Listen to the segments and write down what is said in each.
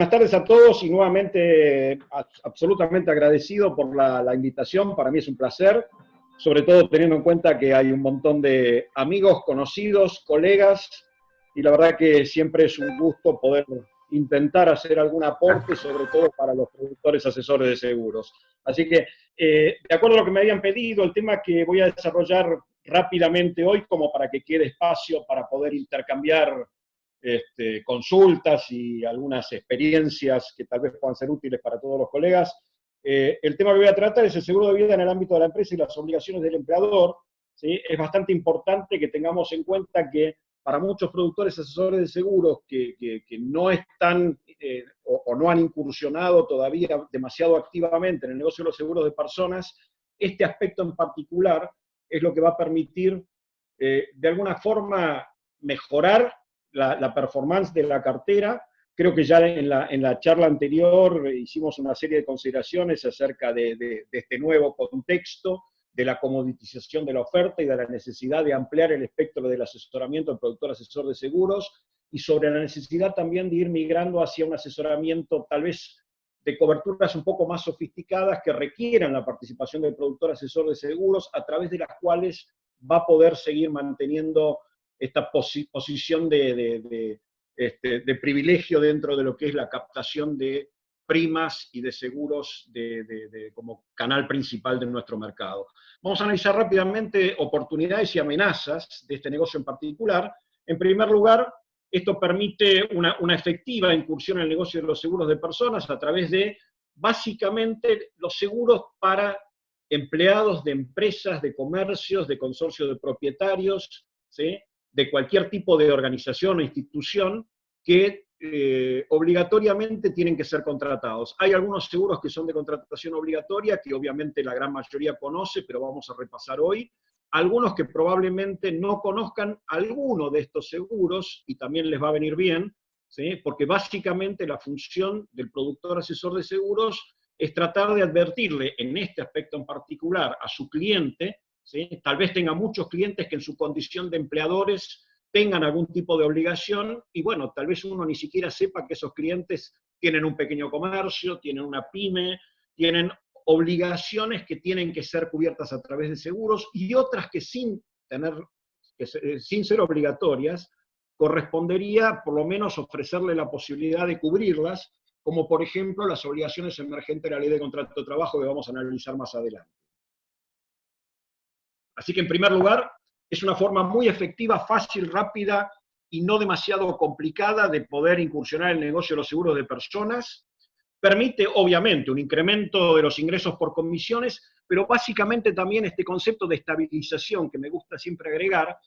Buenas tardes a todos y nuevamente absolutamente agradecido por la invitación. Para mí es un placer, sobre todo teniendo en cuenta que hay un montón de amigos, conocidos, colegas, y la verdad que siempre es un gusto poder intentar hacer algún aporte, sobre todo para los productores asesores de seguros. Así que, de acuerdo a lo que me habían pedido, el tema que voy a desarrollar rápidamente hoy, como para que quede espacio para poder intercambiar consultas y algunas experiencias que tal vez puedan ser útiles para todos los colegas. El tema que voy a tratar es el seguro de vida en el ámbito de la empresa y las obligaciones del empleador. ¿Sí? Es bastante importante que tengamos en cuenta que para muchos productores asesores de seguros que no están o no han incursionado todavía demasiado activamente en el negocio de los seguros de personas, este aspecto en particular es lo que va a permitir de alguna forma mejorar la performance de la cartera. Creo que ya en la charla anterior hicimos una serie de consideraciones acerca de este nuevo contexto, de la comoditización de la oferta y de la necesidad de ampliar el espectro del asesoramiento del productor asesor de seguros, y sobre la necesidad también de ir migrando hacia un asesoramiento tal vez de coberturas un poco más sofisticadas que requieran la participación del productor asesor de seguros, a través de las cuales va a poder seguir manteniendo esta posición de privilegio dentro de lo que es la captación de primas y de seguros como canal principal de nuestro mercado. Vamos a analizar rápidamente oportunidades y amenazas de este negocio en particular. En primer lugar, esto permite una efectiva incursión en el negocio de los seguros de personas a través de, básicamente, los seguros para empleados de empresas, de comercios, de consorcios de propietarios, ¿sí?, de cualquier tipo de organización o institución que obligatoriamente tienen que ser contratados. Hay algunos seguros que son de contratación obligatoria, que obviamente la gran mayoría conoce, pero vamos a repasar hoy. Algunos que probablemente no conozcan alguno de estos seguros, y también les va a venir bien, ¿sí?, porque básicamente la función del productor asesor de seguros es tratar de advertirle en este aspecto en particular a su cliente. ¿Sí? Tal vez tenga muchos clientes que en su condición de empleadores tengan algún tipo de obligación, y bueno, tal vez uno ni siquiera sepa que esos clientes tienen un pequeño comercio, tienen una pyme, tienen obligaciones que tienen que ser cubiertas a través de seguros, y otras que sin ser obligatorias, correspondería por lo menos ofrecerle la posibilidad de cubrirlas, como por ejemplo las obligaciones emergentes de la ley de contrato de trabajo, que vamos a analizar más adelante. Así que, en primer lugar, es una forma muy efectiva, fácil, rápida y no demasiado complicada de poder incursionar en el negocio de los seguros de personas. Permite, obviamente, un incremento de los ingresos por comisiones, pero básicamente también este concepto de estabilización que me gusta siempre agregar,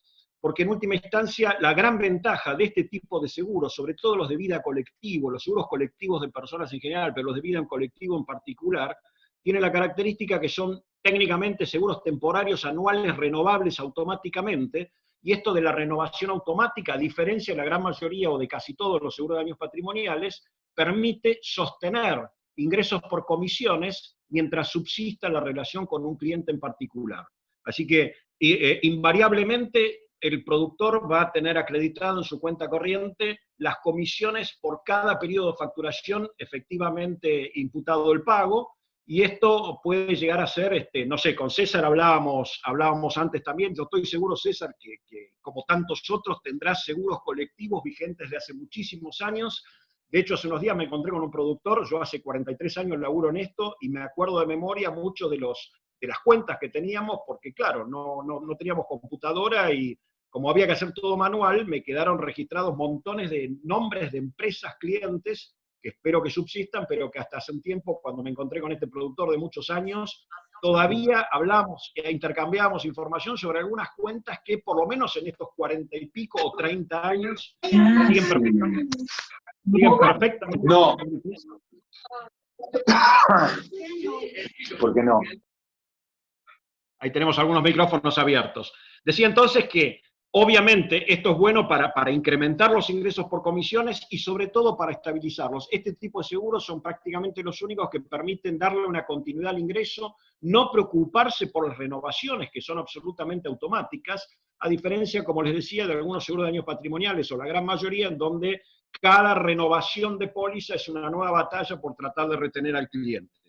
porque en última instancia la gran ventaja de este tipo de seguros, sobre todo los de vida colectivo, los seguros colectivos de personas en general, pero los de vida en colectivo en particular, tiene la característica que son técnicamente seguros temporarios anuales renovables automáticamente, y esto de la renovación automática, a diferencia de la gran mayoría o de casi todos los seguros de daños patrimoniales, permite sostener ingresos por comisiones mientras subsista la relación con un cliente en particular. Así que invariablemente el productor va a tener acreditado en su cuenta corriente las comisiones por cada periodo de facturación efectivamente imputado el pago. Y esto puede llegar a ser, no sé, con César hablábamos antes también. Yo estoy seguro, César, que como tantos otros tendrás seguros colectivos vigentes de hace muchísimos años. De hecho, hace unos días me encontré con un productor, yo hace 43 años laburo en esto, y me acuerdo de memoria mucho de las cuentas que teníamos, porque claro, no teníamos computadora, y como había que hacer todo manual, me quedaron registrados montones de nombres de empresas, clientes, que espero que subsistan, pero que hasta hace un tiempo, cuando me encontré con este productor de muchos años, todavía hablamos e intercambiábamos información sobre algunas cuentas que por lo menos en estos 40 y pico o 30 años siguen perfectamente. No. ¿Por qué no? Ahí tenemos algunos micrófonos abiertos. Decía entonces que obviamente esto es bueno para incrementar los ingresos por comisiones y sobre todo para estabilizarlos. Este tipo de seguros son prácticamente los únicos que permiten darle una continuidad al ingreso, no preocuparse por las renovaciones, que son absolutamente automáticas, a diferencia, como les decía, de algunos seguros de daños patrimoniales, o la gran mayoría, en donde cada renovación de póliza es una nueva batalla por tratar de retener al cliente.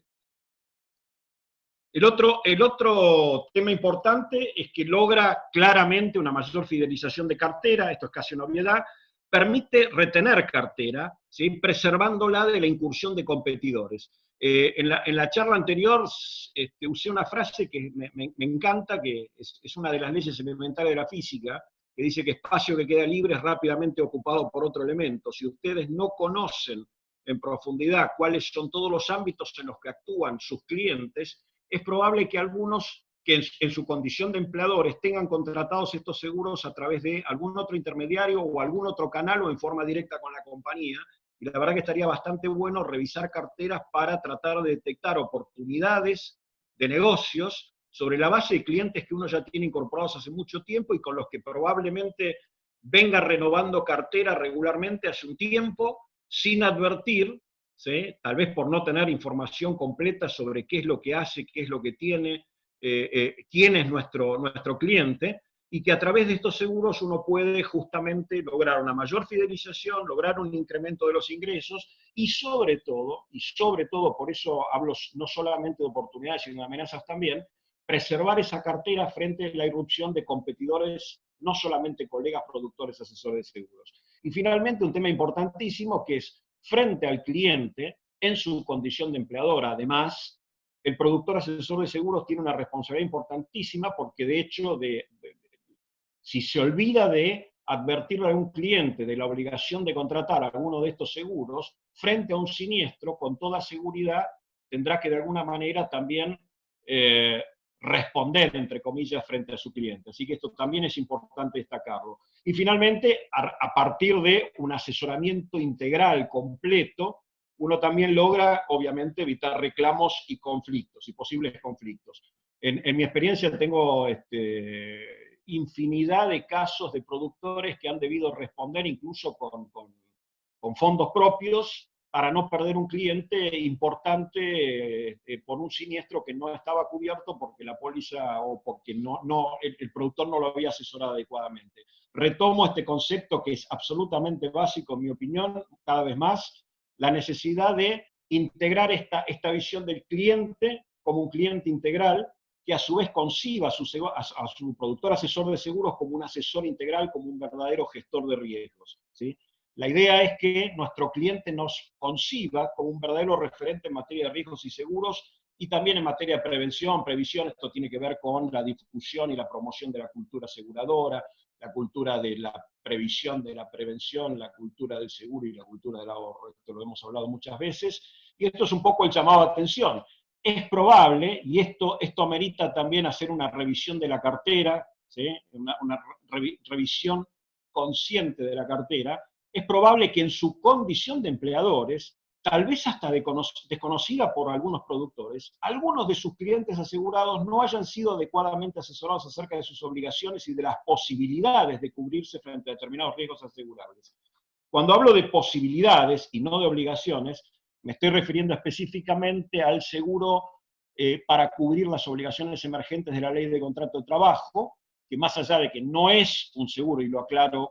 El otro tema importante es que logra claramente una mayor fidelización de cartera, esto es casi una obviedad, permite retener cartera, ¿sí?, preservándola de la incursión de competidores. En la charla anterior usé una frase que me encanta, que es una de las leyes elementales de la física, que dice que espacio que queda libre es rápidamente ocupado por otro elemento. Si ustedes no conocen en profundidad cuáles son todos los ámbitos en los que actúan sus clientes, es probable que algunos que en su condición de empleadores tengan contratados estos seguros a través de algún otro intermediario o algún otro canal o en forma directa con la compañía. Y la verdad que estaría bastante bueno revisar carteras para tratar de detectar oportunidades de negocios sobre la base de clientes que uno ya tiene incorporados hace mucho tiempo y con los que probablemente venga renovando cartera regularmente hace un tiempo, sin advertir, ¿sí?, tal vez por no tener información completa sobre qué es lo que hace, qué es lo que tiene, quién es nuestro cliente, y que a través de estos seguros uno puede justamente lograr una mayor fidelización, lograr un incremento de los ingresos, y sobre todo, por eso hablo no solamente de oportunidades, sino de amenazas también, preservar esa cartera frente a la irrupción de competidores, no solamente colegas, productores, asesores de seguros. Y finalmente un tema importantísimo que es frente al cliente, en su condición de empleador. Además, el productor asesor de seguros tiene una responsabilidad importantísima porque, de hecho, si se olvida de advertirle a un cliente de la obligación de contratar alguno de estos seguros, frente a un siniestro, con toda seguridad, tendrá que de alguna manera también responder, entre comillas, frente a su cliente. Así que esto también es importante destacarlo. Y finalmente, a partir de un asesoramiento integral, completo, uno también logra, obviamente, evitar reclamos y conflictos, y posibles conflictos. En mi experiencia tengo infinidad de casos de productores que han debido responder incluso con fondos propios para no perder un cliente importante por un siniestro que no estaba cubierto porque la póliza o porque el productor no lo había asesorado adecuadamente. Retomo este concepto que es absolutamente básico, en mi opinión, cada vez más, la necesidad de integrar esta visión del cliente como un cliente integral, que a su vez conciba a su productor asesor de seguros como un asesor integral, como un verdadero gestor de riesgos, ¿sí? La idea es que nuestro cliente nos conciba como un verdadero referente en materia de riesgos y seguros, y también en materia de prevención, previsión. Esto tiene que ver con la difusión y la promoción de la cultura aseguradora, la cultura de la previsión, de la prevención, la cultura del seguro y la cultura del ahorro. Esto lo hemos hablado muchas veces, y esto es un poco el llamado a atención. Es probable, y esto amerita también hacer una revisión de la cartera, ¿sí?, una revisión consciente de la cartera. Es probable que en su condición de empleadores, tal vez hasta desconocida por algunos productores, algunos de sus clientes asegurados no hayan sido adecuadamente asesorados acerca de sus obligaciones y de las posibilidades de cubrirse frente a determinados riesgos asegurables. Cuando hablo de posibilidades y no de obligaciones, me estoy refiriendo específicamente al seguro para cubrir las obligaciones emergentes de la Ley de Contrato de Trabajo, que más allá de que no es un seguro, y lo aclaro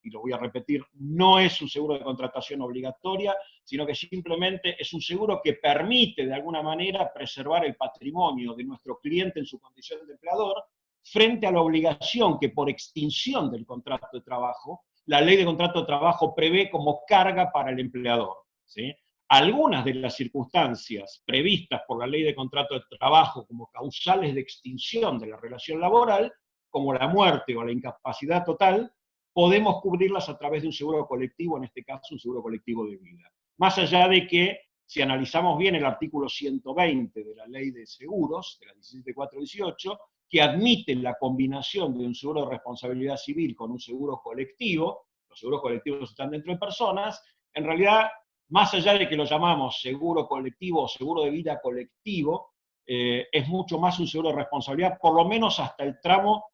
y lo voy a repetir, no es un seguro de contratación obligatoria, sino que simplemente es un seguro que permite de alguna manera preservar el patrimonio de nuestro cliente en su condición de empleador frente a la obligación que por extinción del contrato de trabajo, la Ley de Contrato de Trabajo prevé como carga para el empleador, ¿sí? Algunas de las circunstancias previstas por la Ley de Contrato de Trabajo como causales de extinción de la relación laboral, como la muerte o la incapacidad total, podemos cubrirlas a través de un seguro colectivo, en este caso un seguro colectivo de vida. Más allá de que, si analizamos bien el artículo 120 de la Ley de Seguros, de la 17418, que admite la combinación de un seguro de responsabilidad civil con un seguro colectivo, los seguros colectivos están dentro de personas, en realidad, más allá de que lo llamamos seguro colectivo o seguro de vida colectivo, es mucho más un seguro de responsabilidad, por lo menos hasta el tramo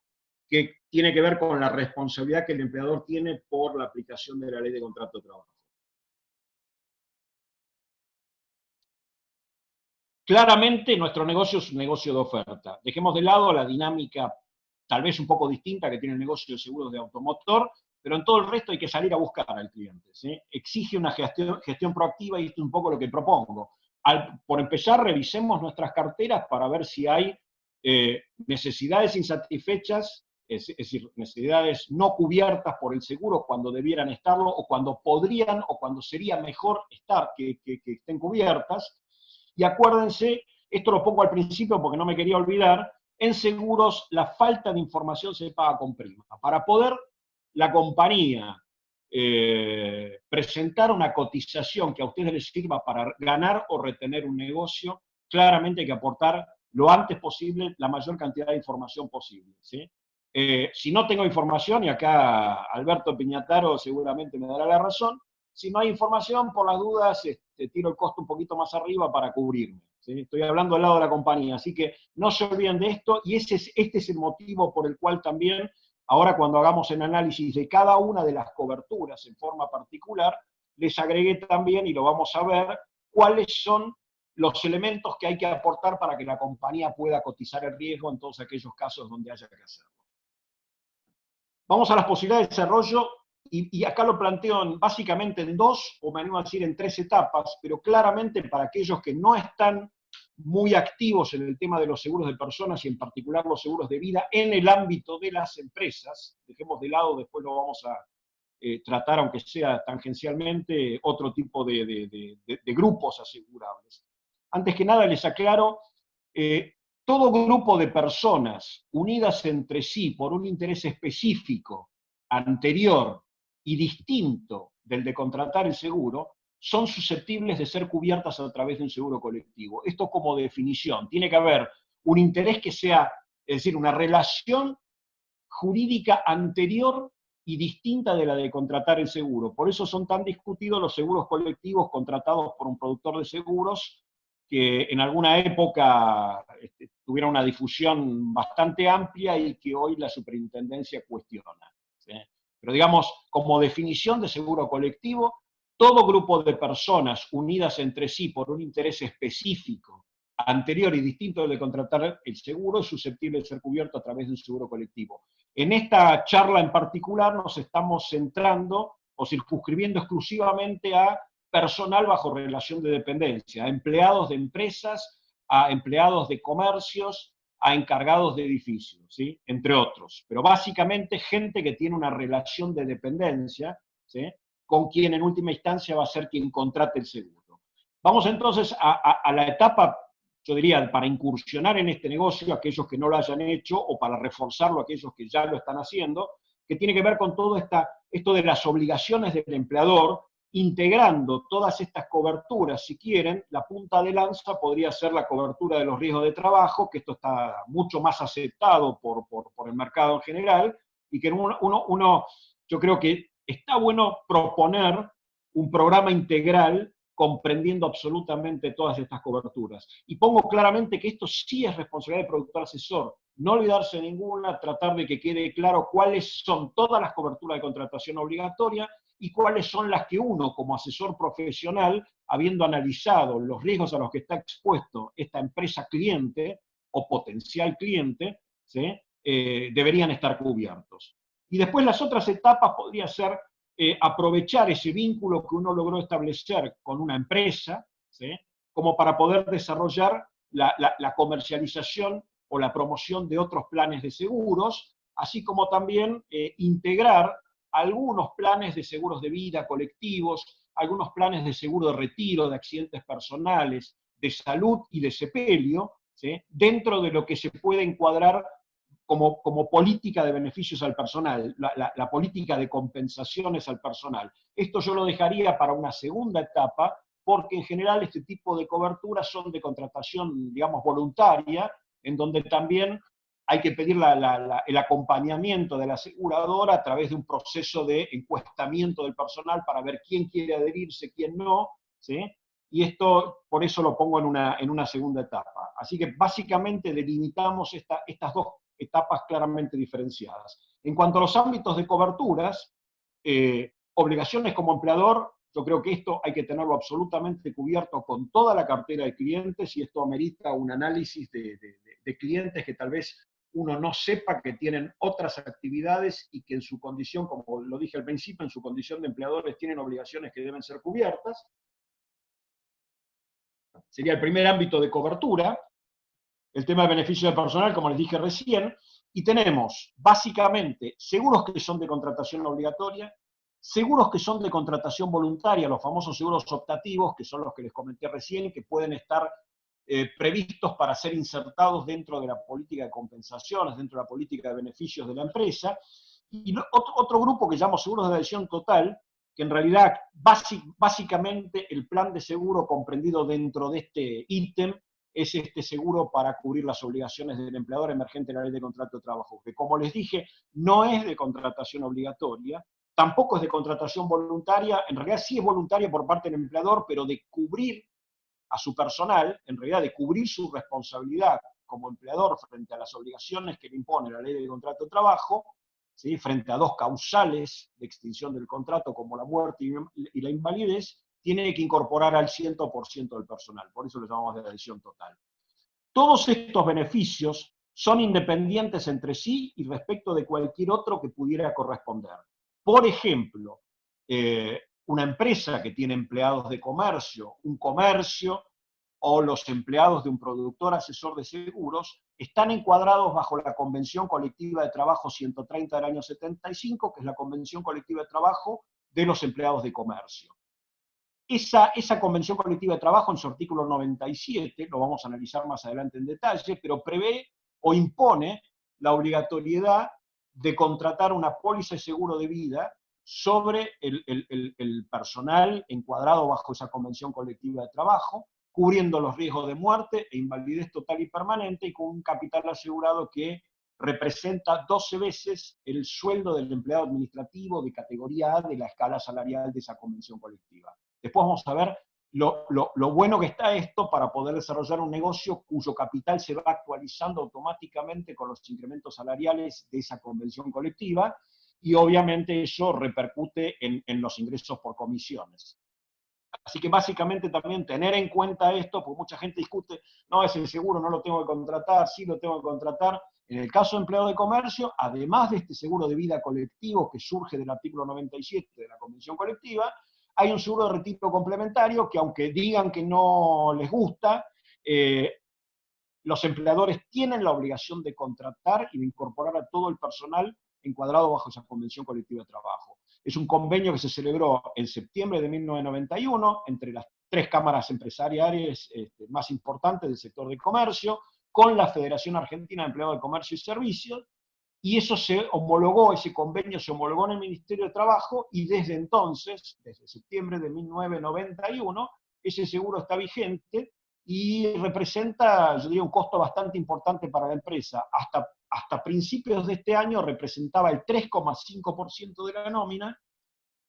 que tiene que ver con la responsabilidad que el empleador tiene por la aplicación de la Ley de Contrato de Trabajo. Claramente nuestro negocio es un negocio de oferta. Dejemos de lado la dinámica tal vez un poco distinta que tiene el negocio de seguros de automotor, pero en todo el resto hay que salir a buscar al cliente, ¿sí? Exige una gestión proactiva y esto es un poco lo que propongo. Por empezar, revisemos nuestras carteras para ver si hay necesidades insatisfechas, es decir, necesidades no cubiertas por el seguro cuando debieran estarlo, o cuando podrían, o cuando sería mejor estar, que estén cubiertas. Y acuérdense, esto lo pongo al principio porque no me quería olvidar, en seguros la falta de información se paga con prima. Para poder la compañía presentar una cotización que a ustedes les sirva para ganar o retener un negocio, claramente hay que aportar lo antes posible la mayor cantidad de información posible, ¿sí? Si no tengo información, y acá Alberto Piñataro seguramente me dará la razón, si no hay información, por las dudas, tiro el costo un poquito más arriba para cubrirme, ¿sí? Estoy hablando del lado de la compañía, así que no se olviden de esto, y este es el motivo por el cual también, ahora cuando hagamos el análisis de cada una de las coberturas en forma particular, les agregué también, y lo vamos a ver, cuáles son los elementos que hay que aportar para que la compañía pueda cotizar el riesgo en todos aquellos casos donde haya que hacerlo. Vamos a las posibilidades de desarrollo, y acá lo planteo básicamente en dos, o me animo a decir en tres etapas, pero claramente para aquellos que no están muy activos en el tema de los seguros de personas, y en particular los seguros de vida, en el ámbito de las empresas, dejemos de lado, después lo vamos a tratar, aunque sea tangencialmente, otro tipo de grupos asegurables. Antes que nada les aclaro, todo grupo de personas unidas entre sí por un interés específico, anterior y distinto del de contratar el seguro, son susceptibles de ser cubiertas a través de un seguro colectivo. Esto como definición. Tiene que haber un interés que sea, es decir, una relación jurídica anterior y distinta de la de contratar el seguro. Por eso son tan discutidos los seguros colectivos contratados por un productor de seguros, que en alguna época tuvieron una difusión bastante amplia y que hoy la superintendencia cuestiona, ¿sí? Pero digamos, como definición de seguro colectivo, todo grupo de personas unidas entre sí por un interés específico, anterior y distinto del de contratar el seguro, es susceptible de ser cubierto a través de un seguro colectivo. En esta charla en particular nos estamos centrando o circunscribiendo exclusivamente a personal bajo relación de dependencia, a empleados de empresas, a empleados de comercios, a encargados de edificios, ¿sí? Entre otros. Pero básicamente gente que tiene una relación de dependencia, ¿sí? Con quien en última instancia va a ser quien contrate el seguro. Vamos entonces a la etapa, yo diría, para incursionar en este negocio, aquellos que no lo hayan hecho, o para reforzarlo aquellos que ya lo están haciendo, que tiene que ver con todo esto de las obligaciones del empleador, integrando todas estas coberturas. Si quieren, la punta de lanza podría ser la cobertura de los riesgos de trabajo, que esto está mucho más aceptado por el mercado en general, y que yo creo que está bueno proponer un programa integral comprendiendo absolutamente todas estas coberturas. Y pongo claramente que esto sí es responsabilidad del productor asesor, no olvidarse de ninguna, tratar de que quede claro cuáles son todas las coberturas de contratación obligatoria y cuáles son las que uno, como asesor profesional, habiendo analizado los riesgos a los que está expuesto esta empresa cliente o potencial cliente, ¿sí? Deberían estar cubiertos. Y después las otras etapas podría ser aprovechar ese vínculo que uno logró establecer con una empresa, ¿sí? Como para poder desarrollar la comercialización o la promoción de otros planes de seguros, así como también integrar algunos planes de seguros de vida colectivos, algunos planes de seguro de retiro, de accidentes personales, de salud y de sepelio, ¿sí? Dentro de lo que se puede encuadrar como política de beneficios al personal, la política de compensaciones al personal. Esto yo lo dejaría para una segunda etapa, porque en general este tipo de coberturas son de contratación, digamos, voluntaria, en donde también hay que pedir el acompañamiento de la aseguradora a través de un proceso de encuestamiento del personal para ver quién quiere adherirse, quién no, ¿sí? Y esto, por eso lo pongo en una segunda etapa. Así que básicamente delimitamos estas dos etapas claramente diferenciadas. En cuanto a los ámbitos de coberturas, obligaciones como empleador, yo creo que esto hay que tenerlo absolutamente cubierto con toda la cartera de clientes, y esto amerita un análisis de clientes que tal vez uno no sepa que tienen otras actividades y que en su condición, como lo dije al principio, en su condición de empleadores tienen obligaciones que deben ser cubiertas. Sería el primer ámbito de cobertura. El tema de beneficio del personal, como les dije recién, y tenemos básicamente seguros que son de contratación obligatoria, seguros que son de contratación voluntaria, los famosos seguros optativos, que son los que les comenté recién, que pueden estar previstos para ser insertados dentro de la política de compensaciones, dentro de la política de beneficios de la empresa, y otro grupo que llamo seguros de adhesión total, que en realidad básicamente el plan de seguro comprendido dentro de este ítem es este seguro para cubrir las obligaciones del empleador emergente en la ley de contrato de trabajo, que como les dije, no es de contratación obligatoria, tampoco es de contratación voluntaria, en realidad sí es voluntaria por parte del empleador, pero de cubrir a su personal, en realidad de cubrir su responsabilidad como empleador frente a las obligaciones que le impone la ley de contrato de trabajo, ¿sí? Frente a dos causales de extinción del contrato como la muerte y la invalidez, tiene que incorporar al 100% del personal, por eso lo llamamos de adhesión total. Todos estos beneficios son independientes entre sí y respecto de cualquier otro que pudiera corresponder. Por ejemplo, una empresa que tiene empleados de comercio, un comercio o los empleados de un productor asesor de seguros están encuadrados bajo la Convención Colectiva de Trabajo 130 del año 75, que es la Convención Colectiva de Trabajo de los empleados de comercio. Esa Convención Colectiva de Trabajo, en su artículo 97, lo vamos a analizar más adelante en detalle, pero prevé o impone la obligatoriedad de contratar una póliza de seguro de vida sobre el personal encuadrado bajo esa Convención Colectiva de Trabajo, cubriendo los riesgos de muerte e invalidez total y permanente y con un capital asegurado que representa 12 veces el sueldo del empleado administrativo de categoría A de la escala salarial de esa convención colectiva. Después vamos a ver lo bueno que está esto para poder desarrollar un negocio cuyo capital se va actualizando automáticamente con los incrementos salariales de esa convención colectiva y obviamente eso repercute en los ingresos por comisiones. Así que básicamente también tener en cuenta esto, porque mucha gente discute, no, ese seguro no lo tengo que contratar, sí lo tengo que contratar. En el caso de empleado de comercio, además de este seguro de vida colectivo que surge del artículo 97 de la Convención Colectiva, hay un seguro de retiro complementario que aunque digan que no les gusta, los empleadores tienen la obligación de contratar y de incorporar a todo el personal encuadrado bajo esa Convención Colectiva de Trabajo. Es un convenio que se celebró en septiembre de 1991 entre las tres cámaras empresariales más importantes del sector del comercio, con la Federación Argentina de Empleados de Comercio y Servicios, y eso se homologó, ese convenio se homologó en el Ministerio de Trabajo, y desde entonces, desde septiembre de 1991, ese seguro está vigente y representa, yo diría, un costo bastante importante para la empresa. Hasta principios de este año representaba el 3,5% de la nómina,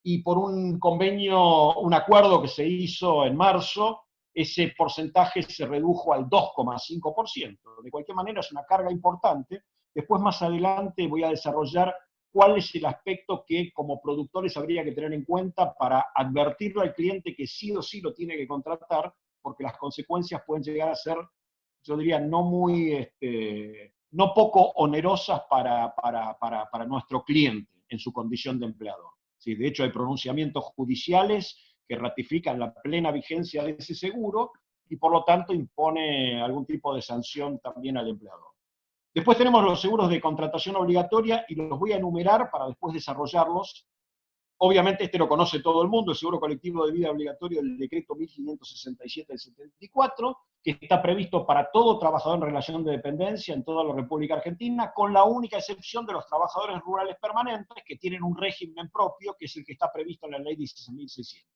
y por un convenio, un acuerdo que se hizo en marzo, ese porcentaje se redujo al 2,5%. De cualquier manera es una carga importante. Después más adelante voy a desarrollar cuál es el aspecto que como productores habría que tener en cuenta para advertirle al cliente que sí o sí lo tiene que contratar, porque las consecuencias pueden llegar a ser, yo diría, no poco onerosas para nuestro cliente en su condición de empleador. Sí, de hecho, hay pronunciamientos judiciales que ratifican la plena vigencia de ese seguro y por lo tanto impone algún tipo de sanción también al empleador. Después tenemos los seguros de contratación obligatoria y los voy a enumerar para después desarrollarlos. Obviamente este lo conoce todo el mundo, el seguro colectivo de vida obligatorio del decreto 1567 del 74, que está previsto para todo trabajador en relación de dependencia en toda la República Argentina, con la única excepción de los trabajadores rurales permanentes, que tienen un régimen propio, que es el que está previsto en la ley 16.600.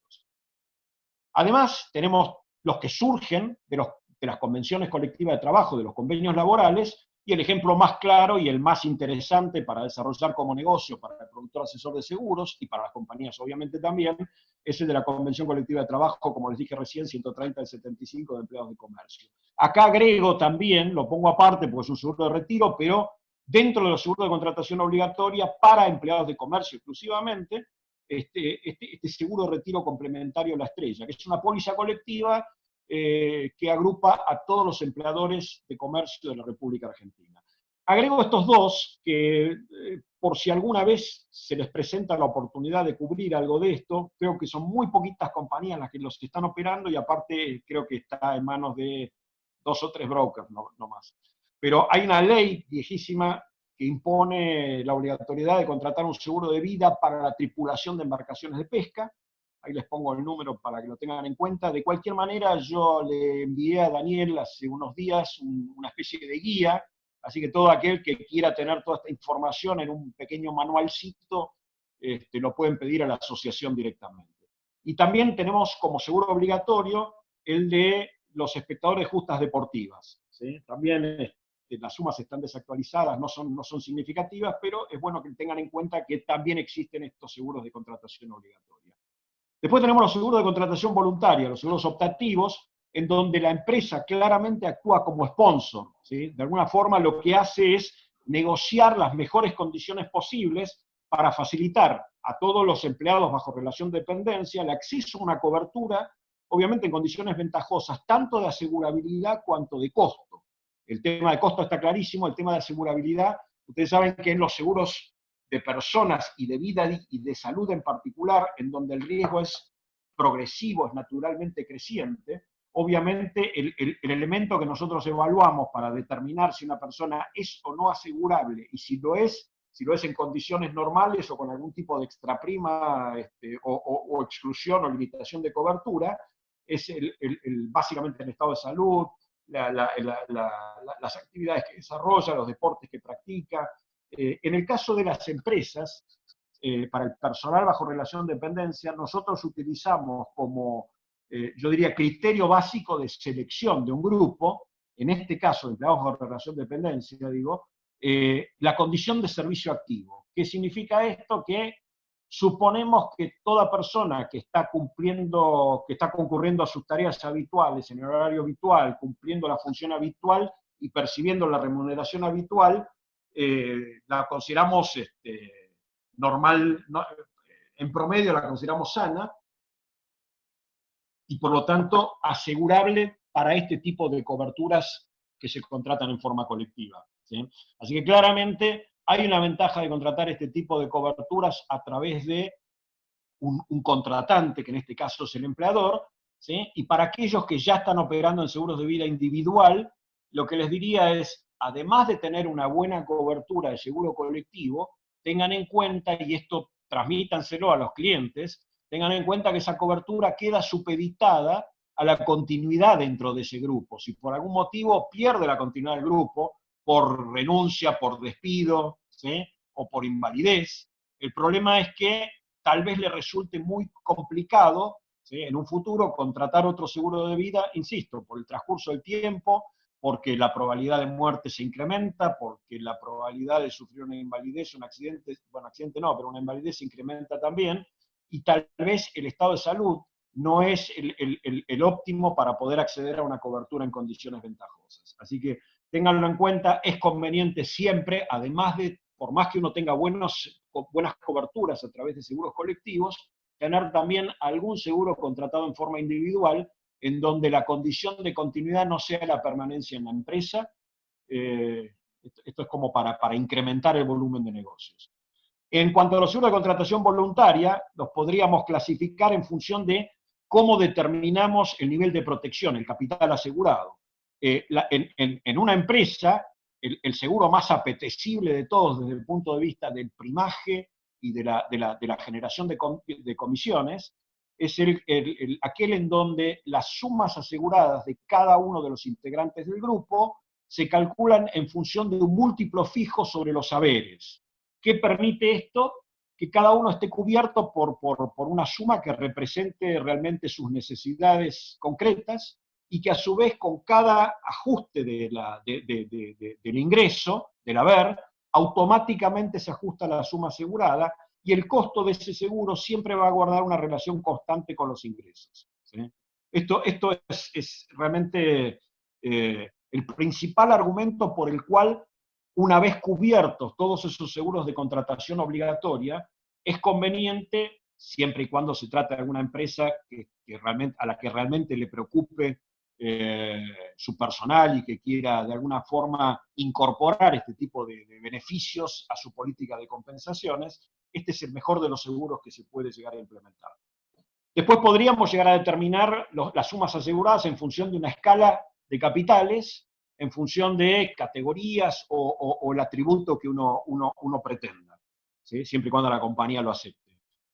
Además, tenemos los que surgen de las convenciones colectivas de trabajo, de los convenios laborales, y el ejemplo más claro y el más interesante para desarrollar como negocio para el productor asesor de seguros y para las compañías obviamente también, es el de la Convención Colectiva de Trabajo, como les dije recién, 130 del 75 de empleados de comercio. Acá agrego también, lo pongo aparte porque es un seguro de retiro, pero dentro de los seguros de contratación obligatoria para empleados de comercio exclusivamente, este seguro de retiro complementario La Estrella, que es una póliza colectiva que agrupa a todos los empleadores de comercio de la República Argentina. Agrego estos dos, que por si alguna vez se les presenta la oportunidad de cubrir algo de esto, creo que son muy poquitas compañías las que los están operando, y aparte creo que está en manos de 2 o 3 brokers, no más. Pero hay una ley viejísima que impone la obligatoriedad de contratar un seguro de vida para la tripulación de embarcaciones de pesca. Ahí les pongo el número para que lo tengan en cuenta. De cualquier manera, yo le envié a Daniel hace unos días una especie de guía, así que todo aquel que quiera tener toda esta información en un pequeño manualcito, lo pueden pedir a la asociación directamente. Y también tenemos como seguro obligatorio el de los espectadores de justas deportivas, ¿sí? También las sumas están desactualizadas, no son significativas, pero es bueno que tengan en cuenta que también existen estos seguros de contratación obligatoria. Después tenemos los seguros de contratación voluntaria, los seguros optativos, en donde la empresa claramente actúa como sponsor, ¿sí? De alguna forma lo que hace es negociar las mejores condiciones posibles para facilitar a todos los empleados bajo relación de dependencia el acceso a una cobertura, obviamente en condiciones ventajosas, tanto de asegurabilidad cuanto de costo. El tema de costo está clarísimo, el tema de asegurabilidad, ustedes saben que en los seguros de personas y de vida y de salud en particular, en donde el riesgo es progresivo, es naturalmente creciente, obviamente el elemento que nosotros evaluamos para determinar si una persona es o no asegurable, y si lo es en condiciones normales o con algún tipo de extraprima o exclusión o limitación de cobertura, es básicamente el estado de salud, las actividades que desarrolla, los deportes que practica. En el caso de las empresas, para el personal bajo relación de dependencia, nosotros utilizamos como, yo diría, criterio básico de selección de un grupo, en este caso, empleados bajo relación de dependencia, digo, la condición de servicio activo. ¿Qué significa esto? Que suponemos que toda persona que está concurriendo a sus tareas habituales en el horario habitual, cumpliendo la función habitual y percibiendo la remuneración habitual, la consideramos normal, no, en promedio la consideramos sana, y por lo tanto asegurable para este tipo de coberturas que se contratan en forma colectiva, ¿sí? Así que claramente hay una ventaja de contratar este tipo de coberturas a través de un contratante, que en este caso es el empleador, ¿sí? Y para aquellos que ya están operando en seguros de vida individual, lo que les diría es, además de tener una buena cobertura de seguro colectivo, tengan en cuenta, y esto transmítanselo a los clientes, tengan en cuenta que esa cobertura queda supeditada a la continuidad dentro de ese grupo. Si por algún motivo pierde la continuidad del grupo, por renuncia, por despido, ¿sí? O por invalidez, el problema es que tal vez le resulte muy complicado, ¿sí?, en un futuro contratar otro seguro de vida, insisto, por el transcurso del tiempo, porque la probabilidad de muerte se incrementa, porque la probabilidad de sufrir una invalidez, un accidente, bueno, accidente no, pero una invalidez se incrementa también, y tal vez el estado de salud no es el óptimo para poder acceder a una cobertura en condiciones ventajosas. Así que ténganlo en cuenta, es conveniente siempre, además de, por más que uno tenga buenas coberturas a través de seguros colectivos, tener también algún seguro contratado en forma individual, en donde la condición de continuidad no sea la permanencia en la empresa. Esto es como para incrementar el volumen de negocios. En cuanto a los seguros de contratación voluntaria, los podríamos clasificar en función de cómo determinamos el nivel de protección, el capital asegurado. En una empresa, el seguro más apetecible de todos desde el punto de vista del primaje y de la generación de comisiones, es aquel en donde las sumas aseguradas de cada uno de los integrantes del grupo se calculan en función de un múltiplo fijo sobre los haberes. ¿Qué permite esto? Que cada uno esté cubierto por una suma que represente realmente sus necesidades concretas, y que a su vez con cada ajuste del ingreso, del haber, automáticamente se ajusta la suma asegurada, y el costo de ese seguro siempre va a guardar una relación constante con los ingresos, ¿sí? Esto es realmente el principal argumento por el cual, una vez cubiertos todos esos seguros de contratación obligatoria, es conveniente, siempre y cuando se trata de una empresa a la que realmente le preocupe su personal y que quiera de alguna forma incorporar este tipo de beneficios a su política de compensaciones, este es el mejor de los seguros que se puede llegar a implementar. Después podríamos llegar a determinar las sumas aseguradas en función de una escala de capitales, en función de categorías o el atributo que uno pretenda, ¿sí? Siempre y cuando la compañía lo acepte.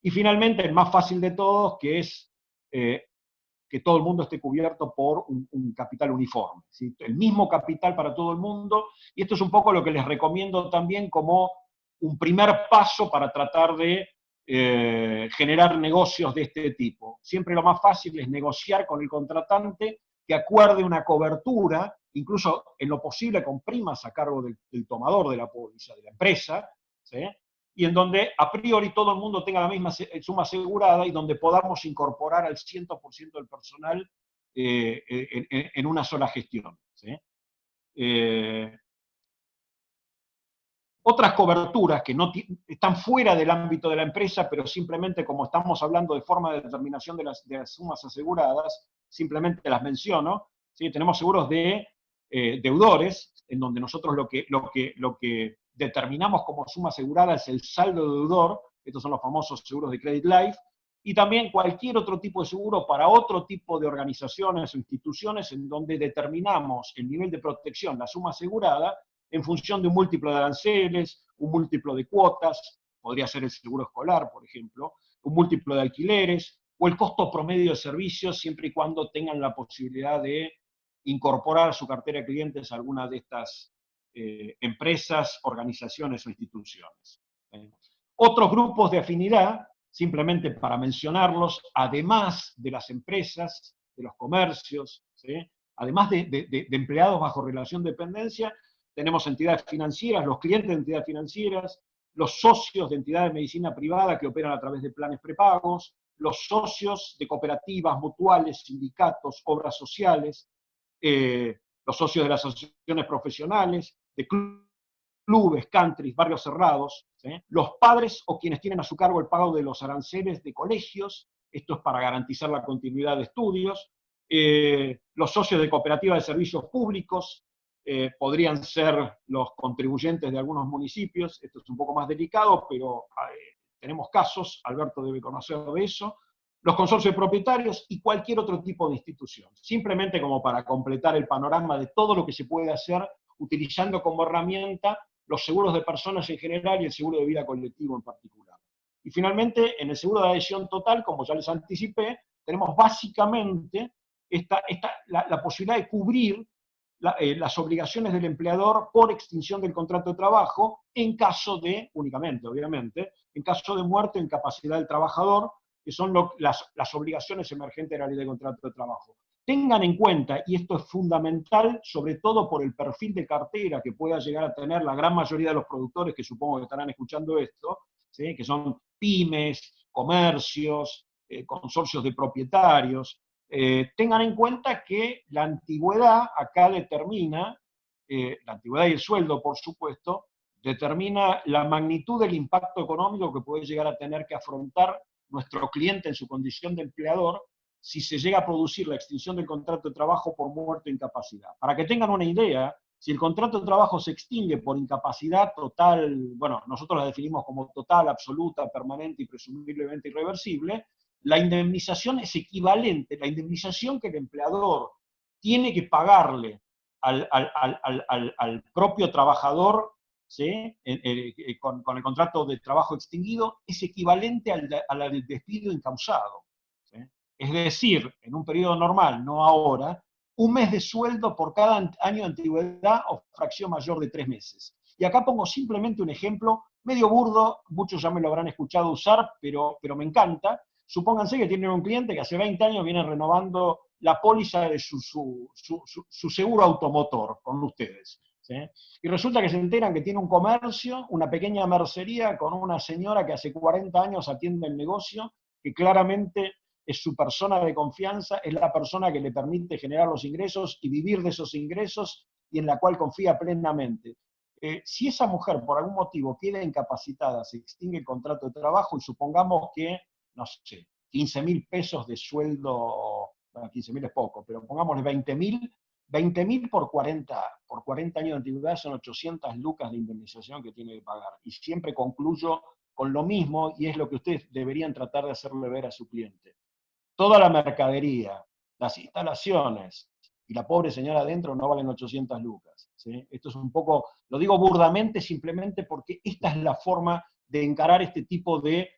Y finalmente, el más fácil de todos, que es que todo el mundo esté cubierto por un capital uniforme, ¿sí? El mismo capital para todo el mundo, y esto es un poco lo que les recomiendo también como un primer paso para tratar de generar negocios de este tipo. Siempre lo más fácil es negociar con el contratante que acuerde una cobertura, incluso en lo posible con primas a cargo del tomador de la póliza, de la empresa, ¿sí? Y en donde a priori todo el mundo tenga la misma suma asegurada y donde podamos incorporar al 100% del personal en una sola gestión, ¿sí? Otras coberturas que no están fuera del ámbito de la empresa, pero simplemente como estamos hablando de forma de determinación de las sumas aseguradas, simplemente las menciono, ¿sí? Tenemos seguros de deudores, en donde nosotros lo que determinamos como suma asegurada es el saldo deudor, estos son los famosos seguros de Credit Life, y también cualquier otro tipo de seguro para otro tipo de organizaciones o instituciones en donde determinamos el nivel de protección, la suma asegurada, en función de un múltiplo de aranceles, un múltiplo de cuotas, podría ser el seguro escolar, por ejemplo, un múltiplo de alquileres, o el costo promedio de servicios, siempre y cuando tengan la posibilidad de incorporar a su cartera de clientes a alguna de estas empresas, organizaciones o instituciones. Otros grupos de afinidad, simplemente para mencionarlos, además de las empresas, de los comercios, ¿sí? Además de empleados bajo relación de dependencia, tenemos entidades financieras, los clientes de entidades financieras, los socios de entidades de medicina privada que operan a través de planes prepagos, los socios de cooperativas, mutuales, sindicatos, obras sociales, los socios de las asociaciones profesionales, de clubes, countries, barrios cerrados, ¿sí? Los padres o quienes tienen a su cargo el pago de los aranceles de colegios, esto es para garantizar la continuidad de estudios, los socios de cooperativas de servicios públicos, podrían ser los contribuyentes de algunos municipios, esto es un poco más delicado, pero tenemos casos, Alberto debe conocer de eso, los consorcios de propietarios y cualquier otro tipo de institución, simplemente como para completar el panorama de todo lo que se puede hacer utilizando como herramienta los seguros de personas en general y el seguro de vida colectivo en particular. Y finalmente, en el seguro de adhesión total, como ya les anticipé, tenemos básicamente la posibilidad de cubrir las obligaciones del empleador por extinción del contrato de trabajo en caso de, únicamente, obviamente, en caso de muerte o incapacidad del trabajador, que son las obligaciones emergentes de la ley de contrato de trabajo. Tengan en cuenta, y esto es fundamental, sobre todo por el perfil de cartera que pueda llegar a tener la gran mayoría de los productores que supongo que estarán escuchando esto, ¿sí? Que son pymes, comercios, consorcios de propietarios. Tengan en cuenta que la antigüedad acá determina, la antigüedad y el sueldo, por supuesto, determina la magnitud del impacto económico que puede llegar a tener que afrontar nuestro cliente en su condición de empleador si se llega a producir la extinción del contrato de trabajo por muerte o incapacidad. Para que tengan una idea, si el contrato de trabajo se extingue por incapacidad total, bueno, nosotros la definimos como total, absoluta, permanente y presumiblemente irreversible, la indemnización es equivalente, la indemnización que el empleador tiene que pagarle al propio trabajador, ¿sí? Con el contrato de trabajo extinguido, es equivalente al despido incausado. ¿Sí? Es decir, en un periodo normal, no ahora, un mes de sueldo por cada año de antigüedad o fracción mayor de 3 meses. Y acá pongo simplemente un ejemplo medio burdo, muchos ya me lo habrán escuchado usar, pero me encanta. Supónganse que tienen un cliente que hace 20 años viene renovando la póliza de su seguro automotor con ustedes, ¿sí? Y resulta que se enteran que tiene un comercio, una pequeña mercería con una señora que hace 40 años atiende el negocio, que claramente es su persona de confianza, es la persona que le permite generar los ingresos y vivir de esos ingresos y en la cual confía plenamente. Si esa mujer por algún motivo queda incapacitada, se extingue el contrato de trabajo y supongamos que, no sé, 15.000 pesos de sueldo bueno, 15.000 es poco, pero pongámosle 20.000 por 40 años de antigüedad son 800 lucas de indemnización que tiene que pagar. Y siempre concluyo con lo mismo, y es lo que ustedes deberían tratar de hacerle ver a su cliente. Toda la mercadería, las instalaciones y la pobre señora adentro no valen 800 lucas. ¿Sí? Esto es un poco, lo digo burdamente simplemente porque esta es la forma de encarar este tipo de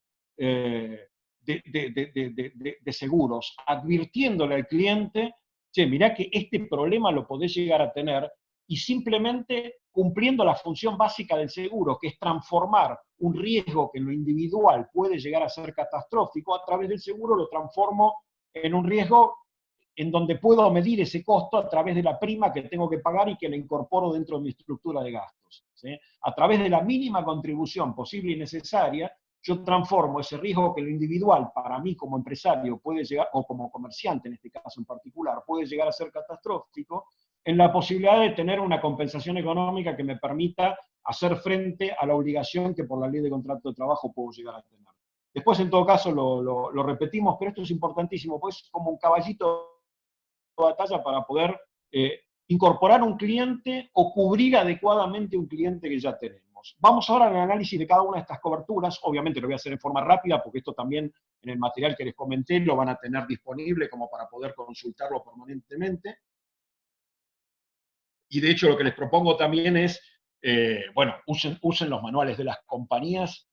seguros, advirtiéndole al cliente, che, mirá que este problema lo podés llegar a tener, y simplemente cumpliendo la función básica del seguro, que es transformar un riesgo que en lo individual puede llegar a ser catastrófico, a través del seguro lo transformo en un riesgo en donde puedo medir ese costo a través de la prima que tengo que pagar y que la incorporo dentro de mi estructura de gastos. ¿Sí? A través de la mínima contribución posible y necesaria, yo transformo ese riesgo que en lo individual, para mí como empresario, puede llegar, o como comerciante en este caso en particular, puede llegar a ser catastrófico, en la posibilidad de tener una compensación económica que me permita hacer frente a la obligación que por la ley de contrato de trabajo puedo llegar a tener. Después, en todo caso, lo repetimos, pero esto es importantísimo, pues es como un caballito de batalla para poder incorporar un cliente o cubrir adecuadamente un cliente que ya tenemos. Vamos ahora al análisis de cada una de estas coberturas. Obviamente lo voy a hacer en forma rápida, porque esto también en el material que les comenté lo van a tener disponible como para poder consultarlo permanentemente. Y de hecho lo que les propongo también es, bueno, usen los manuales de las compañías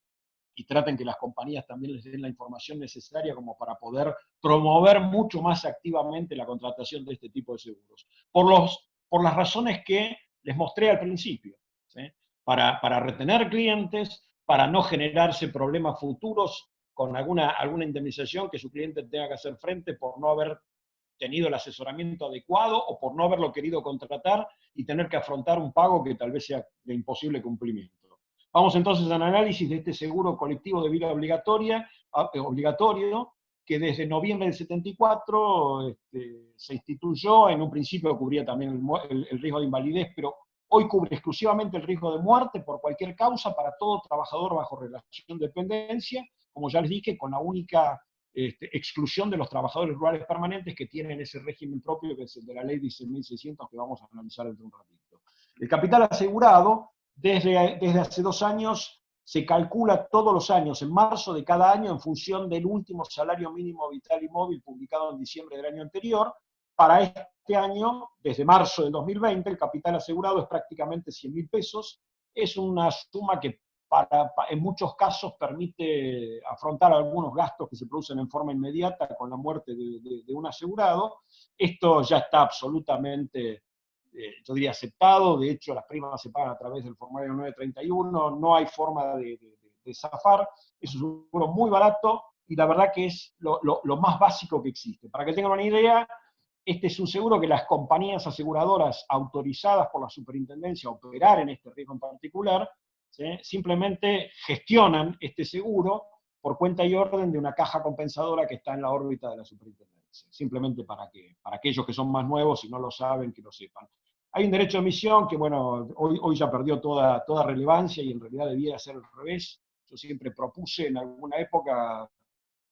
y traten que las compañías también les den la información necesaria como para poder promover mucho más activamente la contratación de este tipo de seguros. Por las razones que les mostré al principio, ¿sí? Para retener clientes, para no generarse problemas futuros con alguna indemnización que su cliente tenga que hacer frente por no haber tenido el asesoramiento adecuado o por no haberlo querido contratar y tener que afrontar un pago que tal vez sea de imposible cumplimiento. Vamos entonces al análisis de este seguro colectivo de vida obligatorio, que desde noviembre del 74 se instituyó. En un principio cubría también el riesgo de invalidez, pero hoy cubre exclusivamente el riesgo de muerte por cualquier causa para todo trabajador bajo relación de dependencia, como ya les dije, con la única exclusión de los trabajadores rurales permanentes que tienen ese régimen propio, que es el de la ley 16.600, que vamos a analizar dentro de un ratito. El capital asegurado, desde hace 2 años, se calcula todos los años, en marzo de cada año, en función del último salario mínimo vital y móvil publicado en diciembre del año anterior. Para este año, desde marzo del 2020, el capital asegurado es prácticamente 100.000 pesos. Es una suma que en muchos casos permite afrontar algunos gastos que se producen en forma inmediata con la muerte de un asegurado. Esto ya está absolutamente, yo diría, aceptado. De hecho, las primas se pagan a través del formulario 931, no hay forma de zafar. Es un seguro muy barato y la verdad que es lo más básico que existe. Para que tengan una idea, este es un seguro que las compañías aseguradoras autorizadas por la superintendencia a operar en este riesgo en particular, ¿sí? Simplemente gestionan este seguro por cuenta y orden de una caja compensadora que está en la órbita de la superintendencia. Simplemente para aquellos que son más nuevos y no lo saben, que lo sepan. Hay un derecho de emisión que, bueno, hoy ya perdió toda relevancia y en realidad debía ser al revés. Yo siempre propuse en alguna época,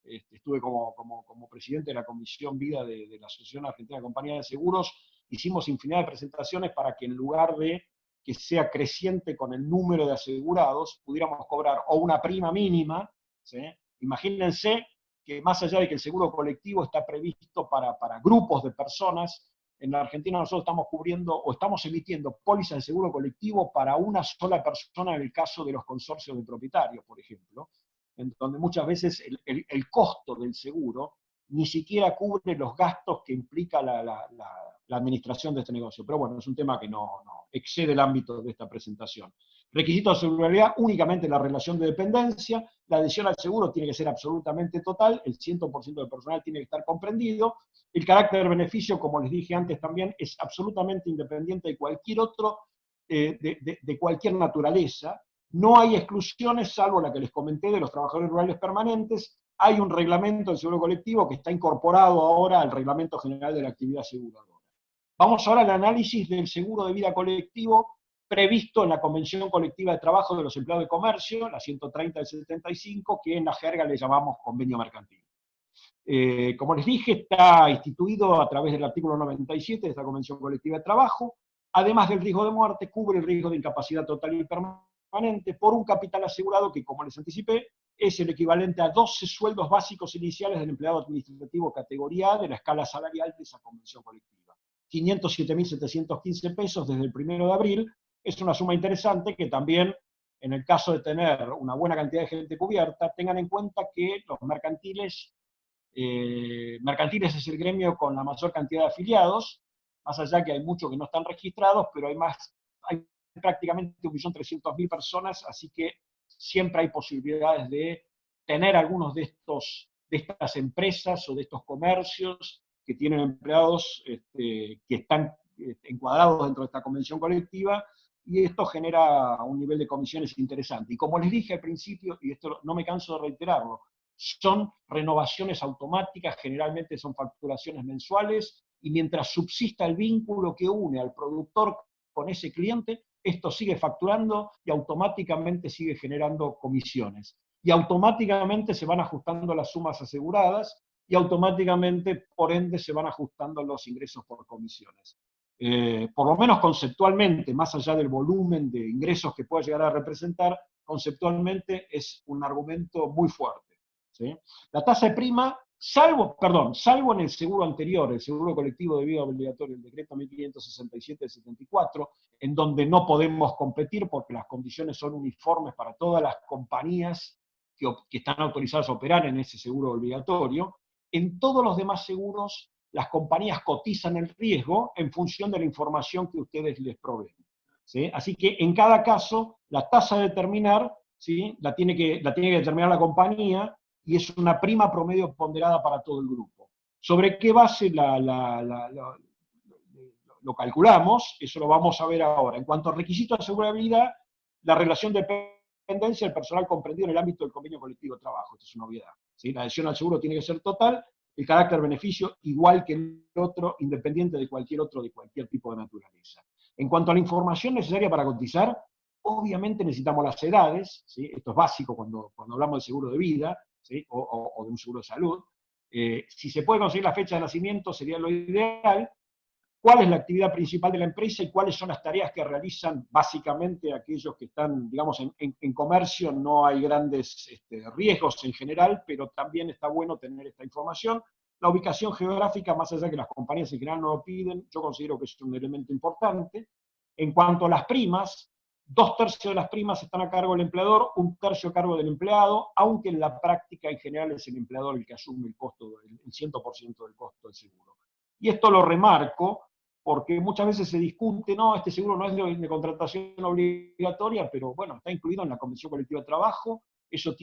estuve como presidente de la Comisión Vida de la Asociación Argentina de Compañías de Seguros, hicimos infinidad de presentaciones para que en lugar de que sea creciente con el número de asegurados, pudiéramos cobrar o una prima mínima, ¿sí? Imagínense que más allá de que el seguro colectivo está previsto para grupos de personas, en la Argentina nosotros estamos cubriendo o estamos emitiendo pólizas de seguro colectivo para una sola persona en el caso de los consorcios de propietarios, por ejemplo, en donde muchas veces el costo del seguro ni siquiera cubre los gastos que implica la administración de este negocio. Pero bueno, es un tema que no excede el ámbito de esta presentación. Requisitos de seguridad, únicamente la relación de dependencia. La adhesión al seguro tiene que ser absolutamente total, el 100% del personal tiene que estar comprendido. El carácter de beneficio, como les dije antes también, es absolutamente independiente de cualquier otro, de cualquier naturaleza. No hay exclusiones, salvo la que les comenté de los trabajadores rurales permanentes. Hay un reglamento del seguro colectivo que está incorporado ahora al Reglamento General de la Actividad Aseguradora. Vamos ahora al análisis del seguro de vida colectivo previsto en la Convención Colectiva de Trabajo de los Empleados de Comercio, la 130 del 75, que en la jerga le llamamos convenio mercantil. Como les dije, está instituido a través del artículo 97 de esta Convención Colectiva de Trabajo. Además del riesgo de muerte, cubre el riesgo de incapacidad total y permanente por un capital asegurado que, como les anticipé, es el equivalente a 12 sueldos básicos iniciales del empleado administrativo categoría A de la escala salarial de esa convención colectiva. 507.715 pesos desde el 1 de abril, es una suma interesante que también, en el caso de tener una buena cantidad de gente cubierta, tengan en cuenta que los mercantiles es el gremio con la mayor cantidad de afiliados, más allá que hay muchos que no están registrados, pero hay prácticamente 1.300.000 personas, así que siempre hay posibilidades de tener algunos de estas empresas o de estos comercios que tienen empleados que están encuadrados dentro de esta convención colectiva, y esto genera un nivel de comisiones interesante. Y como les dije al principio, y esto no me canso de reiterarlo, son renovaciones automáticas, generalmente son facturaciones mensuales, y mientras subsista el vínculo que une al productor con ese cliente, esto sigue facturando y automáticamente sigue generando comisiones. Y automáticamente se van ajustando las sumas aseguradas y automáticamente, por ende, se van ajustando los ingresos por comisiones. Por lo menos conceptualmente, más allá del volumen de ingresos que pueda llegar a representar, conceptualmente es un argumento muy fuerte, ¿sí? La tasa de prima, salvo en el seguro anterior, el seguro colectivo de vida obligatorio, el decreto 1567 del 74, en donde no podemos competir porque las condiciones son uniformes para todas las compañías que están autorizadas a operar en ese seguro obligatorio, en todos los demás seguros las compañías cotizan el riesgo en función de la información que ustedes les proveen, ¿sí? Así que en cada caso, la tasa a determinar, ¿sí?, la tiene que determinar la compañía, y es una prima promedio ponderada para todo el grupo. ¿Sobre qué base lo calculamos? Eso lo vamos a ver ahora. En cuanto a requisitos de asegurabilidad, la relación de dependencia del personal comprendido en el ámbito del convenio colectivo de trabajo. Esto es una obviedad, ¿sí? La adhesión al seguro tiene que ser total, el carácter beneficio igual que el otro, independiente de cualquier otro, de cualquier tipo de naturaleza. En cuanto a la información necesaria para cotizar, obviamente necesitamos las edades, ¿sí? Esto es básico cuando hablamos de seguro de vida, ¿sí?, o de un seguro de salud. Si se puede conseguir la fecha de nacimiento sería lo ideal. ¿Cuál es la actividad principal de la empresa y cuáles son las tareas que realizan básicamente aquellos que están, digamos, en comercio? No hay grandes riesgos en general, pero también está bueno tener esta información. La ubicación geográfica, más allá de que las compañías en general no lo piden, yo considero que es un elemento importante. En cuanto a las primas, 2/3 de las primas están a cargo del empleador, 1/3 a cargo del empleado, aunque en la práctica en general es el empleador el que asume el costo, el 100% del costo del seguro. Y esto lo remarco porque muchas veces se discute, no, este seguro no es de contratación obligatoria, pero bueno, está incluido en la Convención Colectiva de Trabajo, eso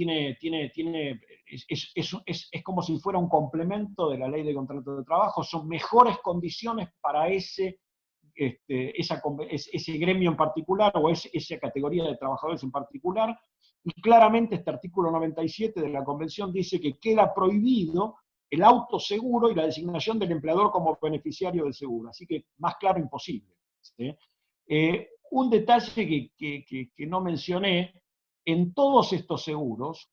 es como si fuera un complemento de la ley de contrato de trabajo, son mejores condiciones para ese gremio en particular, o esa categoría de trabajadores en particular, y claramente este artículo 97 de la Convención dice que queda prohibido el autoseguro y la designación del empleador como beneficiario del seguro, así que más claro imposible, ¿sí? Un detalle que no mencioné, en todos estos seguros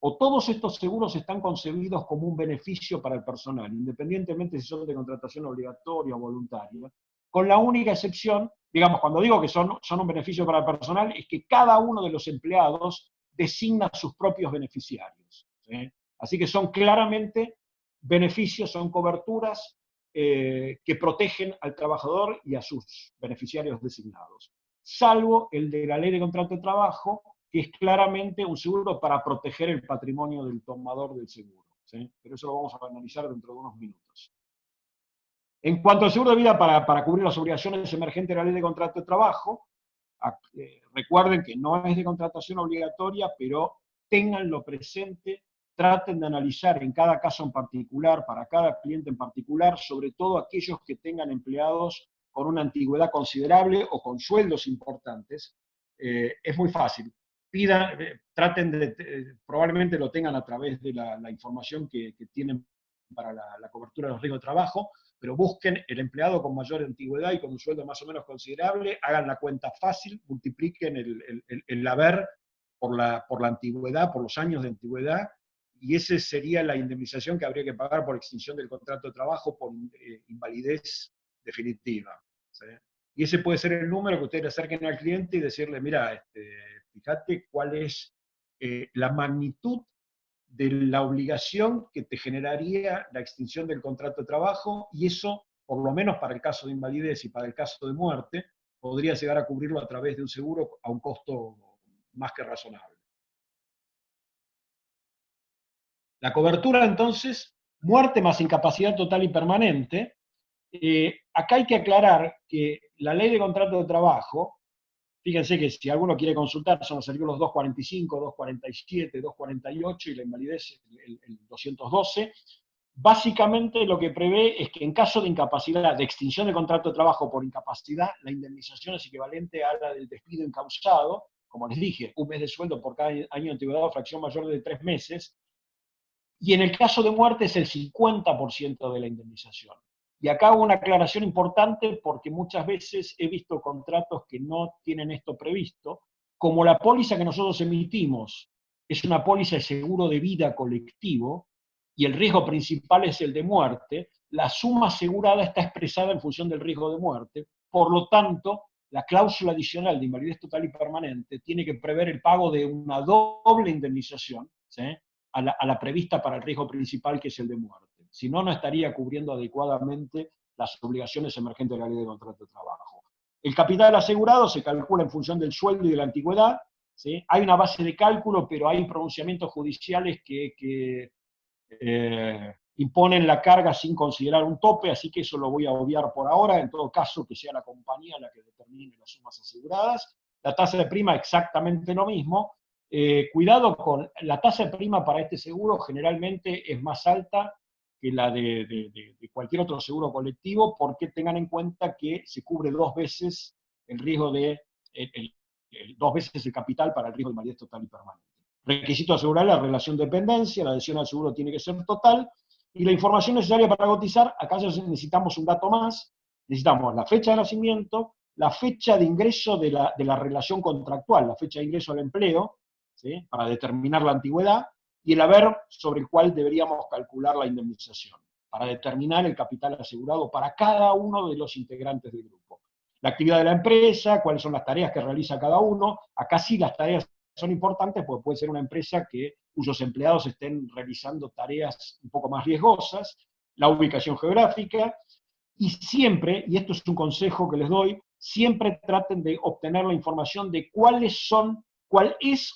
están concebidos como un beneficio para el personal, independientemente si son de contratación obligatoria o voluntaria, con la única excepción, digamos, cuando digo que son un beneficio para el personal, es que cada uno de los empleados designa sus propios beneficiarios, ¿sí? Así que son claramente beneficios, son coberturas que protegen al trabajador y a sus beneficiarios designados, salvo el de la ley de contrato de trabajo, que es claramente un seguro para proteger el patrimonio del tomador del seguro, ¿sí? Pero eso lo vamos a analizar dentro de unos minutos. En cuanto al seguro de vida para cubrir las obligaciones emergentes de la ley de contrato de trabajo, recuerden que no es de contratación obligatoria, pero ténganlo presente, traten de analizar en cada caso en particular, para cada cliente en particular, sobre todo aquellos que tengan empleados con una antigüedad considerable o con sueldos importantes. Es muy fácil. Probablemente lo tengan a través de la información que tienen para la cobertura de los riesgos de trabajo, pero busquen el empleado con mayor antigüedad y con un sueldo más o menos considerable, hagan la cuenta fácil, multipliquen el haber por la antigüedad, por los años de antigüedad, y esa sería la indemnización que habría que pagar por extinción del contrato de trabajo por invalidez definitiva. ¿Sí? Y ese puede ser el número que ustedes le acerquen al cliente y decirle, mira, fíjate cuál es la magnitud de la obligación que te generaría la extinción del contrato de trabajo, y eso, por lo menos para el caso de invalidez y para el caso de muerte, podría llegar a cubrirlo a través de un seguro a un costo más que razonable. La cobertura, entonces, muerte más incapacidad total y permanente. Acá hay que aclarar que la ley de contrato de trabajo, fíjense que si alguno quiere consultar, son los artículos 245, 247, 248 y la invalidez el 212. Básicamente lo que prevé es que en caso de incapacidad, de extinción de contrato de trabajo por incapacidad, la indemnización es equivalente a la del despido incausado, como les dije, un mes de sueldo por cada año de antigüedad o fracción mayor de 3 meses, y en el caso de muerte es el 50% de la indemnización. Y acá hago una aclaración importante porque muchas veces he visto contratos que no tienen esto previsto. Como la póliza que nosotros emitimos es una póliza de seguro de vida colectivo y el riesgo principal es el de muerte, la suma asegurada está expresada en función del riesgo de muerte. Por lo tanto, la cláusula adicional de invalidez total y permanente tiene que prever el pago de una doble indemnización, ¿sí?, a la prevista para el riesgo principal, que es el de muerte. Si no, no estaría cubriendo adecuadamente las obligaciones emergentes de la ley de contrato de trabajo. El capital asegurado se calcula en función del sueldo y de la antigüedad, ¿sí? Hay una base de cálculo, pero hay pronunciamientos judiciales que imponen la carga sin considerar un tope, así que eso lo voy a obviar por ahora. En todo caso, que sea la compañía la que determine las sumas aseguradas. La tasa de prima exactamente lo mismo. Cuidado con la tasa de prima para este seguro, generalmente es más alta que la de cualquier otro seguro colectivo, porque tengan en cuenta que se cubre 2 veces el riesgo de, 2 veces el capital para el riesgo de invalidez total y permanente. Requisito asegurar la relación de dependencia, la adhesión al seguro tiene que ser total, y la información necesaria para cotizar, acá necesitamos un dato más, necesitamos la fecha de nacimiento, la fecha de ingreso de la relación contractual, la fecha de ingreso al empleo, ¿sí?, para determinar la antigüedad, y el haber sobre el cual deberíamos calcular la indemnización, para determinar el capital asegurado para cada uno de los integrantes del grupo. La actividad de la empresa, cuáles son las tareas que realiza cada uno. Acá sí las tareas son importantes, porque puede ser una empresa cuyos empleados estén realizando tareas un poco más riesgosas. La ubicación geográfica, y siempre, y esto es un consejo que les doy, siempre traten de obtener la información de cuál es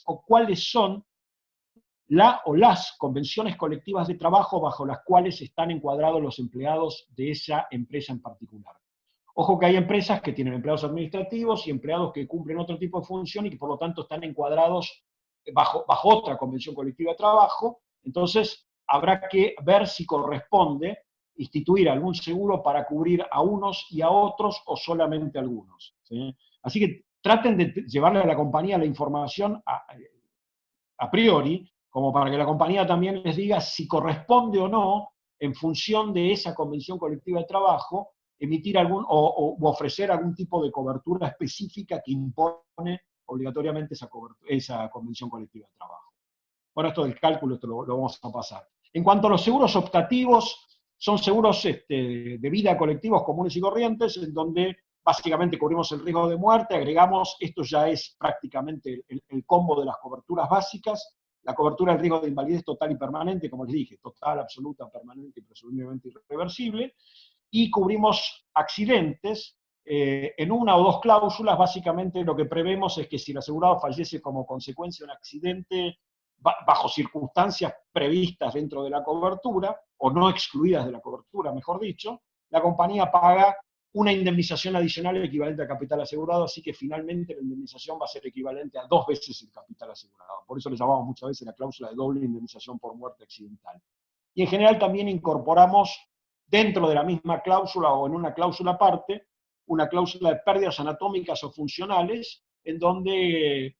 o cuáles son la o las convenciones colectivas de trabajo bajo las cuales están encuadrados los empleados de esa empresa en particular. Ojo que hay empresas que tienen empleados administrativos y empleados que cumplen otro tipo de función y que por lo tanto están encuadrados bajo otra convención colectiva de trabajo. Entonces habrá que ver si corresponde instituir algún seguro para cubrir a unos y a otros o solamente a algunos, ¿sí? Así que traten de llevarle a la compañía la información a priori, como para que la compañía también les diga si corresponde o no, en función de esa convención colectiva de trabajo, emitir o ofrecer algún tipo de cobertura específica que impone obligatoriamente esa convención colectiva de trabajo. Bueno, esto del cálculo, esto lo vamos a pasar. En cuanto a los seguros optativos, son seguros de vida colectivos comunes y corrientes, en donde básicamente cubrimos el riesgo de muerte, agregamos, esto ya es prácticamente el combo de las coberturas básicas, la cobertura del riesgo de invalidez total y permanente, como les dije, total, absoluta, permanente y presumiblemente irreversible, y cubrimos accidentes. En una o dos cláusulas, básicamente lo que prevemos es que si el asegurado fallece como consecuencia de un accidente bajo circunstancias previstas dentro de la cobertura, o no excluidas de la cobertura, mejor dicho, la compañía paga una indemnización adicional equivalente al capital asegurado, así que finalmente la indemnización va a ser equivalente a 2 veces el capital asegurado. Por eso le llamamos muchas veces la cláusula de doble indemnización por muerte accidental. Y en general también incorporamos dentro de la misma cláusula o en una cláusula aparte, una cláusula de pérdidas anatómicas o funcionales, en donde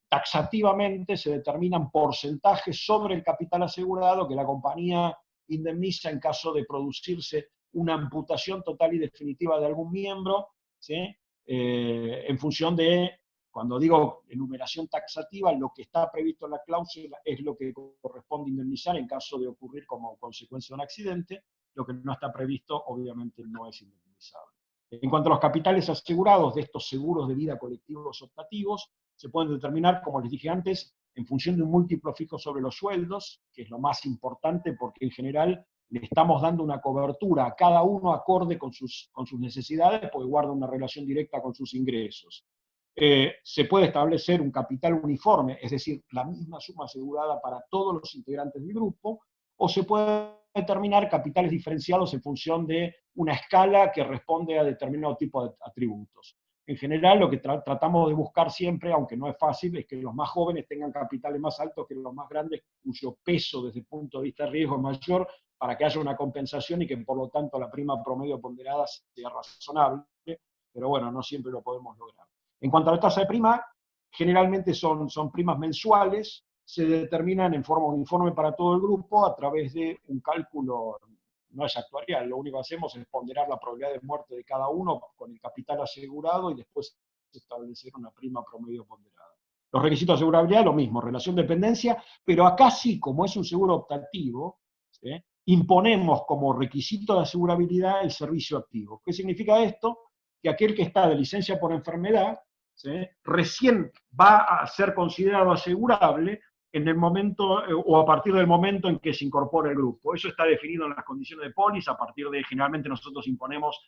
taxativamente se determinan porcentajes sobre el capital asegurado que la compañía indemniza en caso de producirse una amputación total y definitiva de algún miembro, ¿sí?, en función de cuando digo enumeración taxativa, lo que está previsto en la cláusula es lo que corresponde indemnizar en caso de ocurrir como consecuencia de un accidente. Lo que no está previsto, obviamente, no es indemnizable. En cuanto a los capitales asegurados de estos seguros de vida colectivos optativos, se pueden determinar, como les dije antes, en función de un múltiplo fijo sobre los sueldos, que es lo más importante porque en general le estamos dando una cobertura a cada uno acorde con sus necesidades, porque guarda una relación directa con sus ingresos. Se puede establecer un capital uniforme, es decir, la misma suma asegurada para todos los integrantes del grupo, o se puede determinar capitales diferenciados en función de una escala que responde a determinado tipo de atributos. En general, lo que tratamos de buscar siempre, aunque no es fácil, es que los más jóvenes tengan capitales más altos que los más grandes, cuyo peso desde el punto de vista de riesgo es mayor, para que haya una compensación y que por lo tanto la prima promedio ponderada sea razonable, pero bueno, no siempre lo podemos lograr. En cuanto a la tasa de prima, generalmente son primas mensuales, se determinan en forma uniforme para todo el grupo a través de un cálculo, no es actuarial, lo único que hacemos es ponderar la probabilidad de muerte de cada uno con el capital asegurado y después establecer una prima promedio ponderada. Los requisitos de asegurabilidad, lo mismo, relación de dependencia, pero acá sí, como es un seguro optativo, ¿sí?, imponemos como requisito de asegurabilidad el servicio activo. ¿Qué significa esto? Que aquel que está de licencia por enfermedad, ¿sí?, recién va a ser considerado asegurable en el momento o a partir del momento en que se incorpora el grupo. Eso está definido en las condiciones de póliza, a partir de, generalmente nosotros imponemos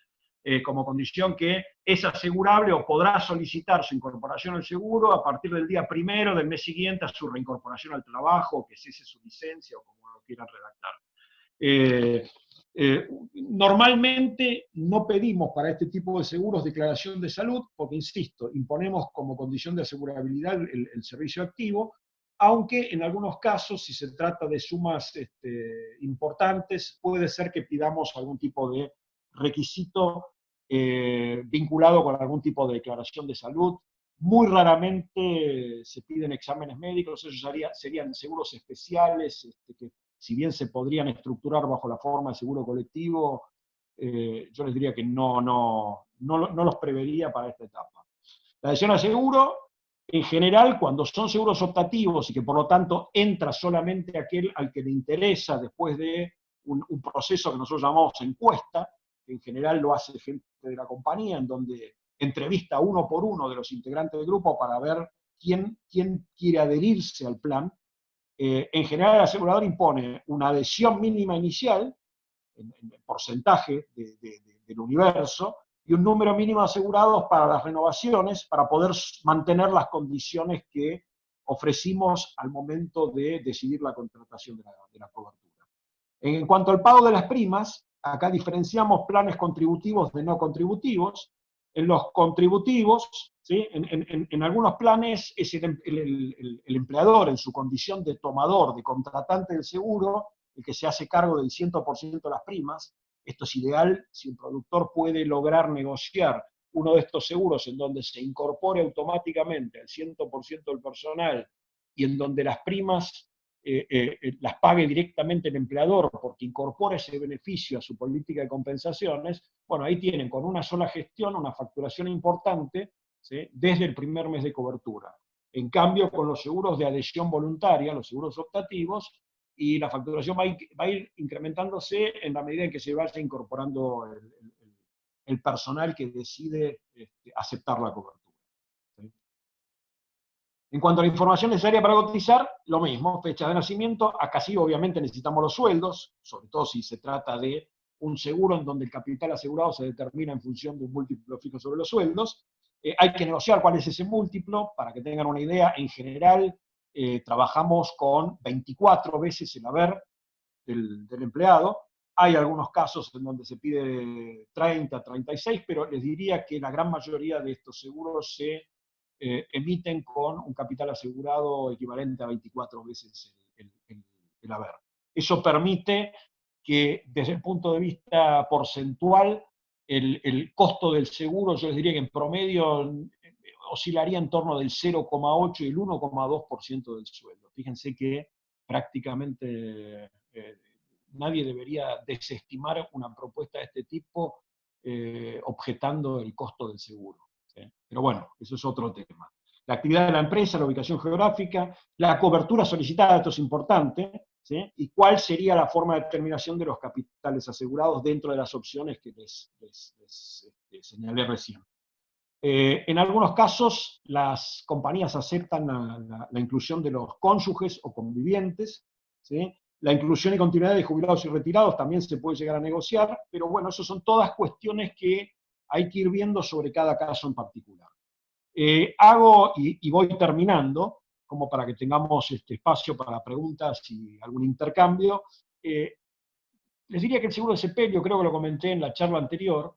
como condición que es asegurable o podrá solicitar su incorporación al seguro a partir del día primero del mes siguiente a su reincorporación al trabajo, que cese su licencia o como lo quieran redactar. Normalmente no pedimos para este tipo de seguros declaración de salud, porque, insisto, imponemos como condición de asegurabilidad el servicio activo, aunque en algunos casos, si se trata de sumas importantes, puede ser que pidamos algún tipo de requisito vinculado con algún tipo de declaración de salud. Muy raramente se piden exámenes médicos, esos serían seguros especiales que, si bien se podrían estructurar bajo la forma de seguro colectivo, yo les diría que no los prevería para esta etapa. La adhesión al seguro, en general, cuando son seguros optativos y que por lo tanto entra solamente aquel al que le interesa después de un proceso que nosotros llamamos encuesta, que en general lo hace gente de la compañía, en donde entrevista uno por uno de los integrantes del grupo para ver quién quiere adherirse al plan. En general el asegurador impone una adhesión mínima inicial, en porcentaje del universo, y un número mínimo de asegurados para las renovaciones, para poder mantener las condiciones que ofrecimos al momento de decidir la contratación de la cobertura. En cuanto al pago de las primas, acá diferenciamos planes contributivos de no contributivos. En los contributivos, ¿sí?, en algunos planes es el empleador, en su condición de tomador, de contratante del seguro, el que se hace cargo del 100% de las primas. Esto es ideal si un productor puede lograr negociar uno de estos seguros en donde se incorpore automáticamente al 100% del personal y en donde las primas las pague directamente el empleador porque incorpora ese beneficio a su política de compensaciones. Bueno, ahí tienen con una sola gestión una facturación importante, ¿sí?, desde el primer mes de cobertura. En cambio, con los seguros de adhesión voluntaria, los seguros optativos, y la facturación va a ir incrementándose en la medida en que se vaya incorporando el personal que decide aceptar la cobertura. ¿Sí? En cuanto a la información necesaria para cotizar, lo mismo, fecha de nacimiento. Acá sí, obviamente, necesitamos los sueldos, sobre todo si se trata de un seguro en donde el capital asegurado se determina en función de un múltiplo fijo sobre los sueldos. Hay que negociar cuál es ese múltiplo, para que tengan una idea. En general, trabajamos con 24 veces el haber del empleado. Hay algunos casos en donde se pide 30, 36, pero les diría que la gran mayoría de estos seguros se emiten con un capital asegurado equivalente a 24 veces el haber. Eso permite que, desde el punto de vista porcentual, el costo del seguro, yo les diría que en promedio oscilaría en torno del 0,8 y el 1,2% del sueldo. Fíjense que prácticamente nadie debería desestimar una propuesta de este tipo objetando el costo del seguro. ¿Sí? Pero bueno, eso es otro tema. la actividad de la empresa, la ubicación geográfica, la cobertura solicitada, esto es importante, ¿sí? Y cuál sería la forma de determinación de los capitales asegurados dentro de las opciones que les señalé recién. En algunos casos, las compañías aceptan la inclusión de los cónyuges o convivientes, ¿sí? La inclusión y continuidad de jubilados y retirados también se puede llegar a negociar, pero bueno, esas son todas cuestiones que hay que ir viendo sobre cada caso en particular. Hago, y voy terminando, como para que tengamos este espacio para preguntas y algún intercambio, les diría que el seguro de sepelio, creo que lo comenté en la charla anterior,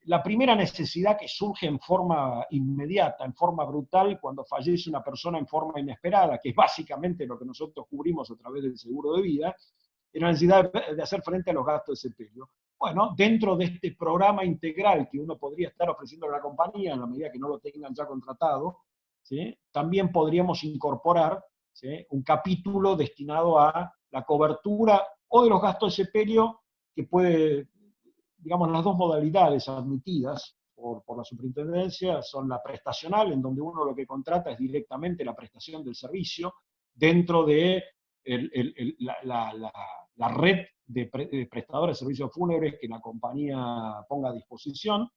la primera necesidad que surge en forma inmediata, en forma brutal, cuando fallece una persona en forma inesperada, que es básicamente lo que nosotros cubrimos a través del seguro de vida, es la necesidad de hacer frente a los gastos de sepelio. Bueno, dentro de este programa integral que uno podría estar ofreciendo a la compañía, en la medida que no lo tengan ya contratado, ¿sí? También podríamos incorporar, ¿sí?, un capítulo destinado a la cobertura o de los gastos de sepelio, que puede, digamos, las dos modalidades admitidas por la superintendencia son la prestacional, en donde uno lo que contrata es directamente la prestación del servicio dentro de la red de prestadores de servicios fúnebres que la compañía ponga a disposición,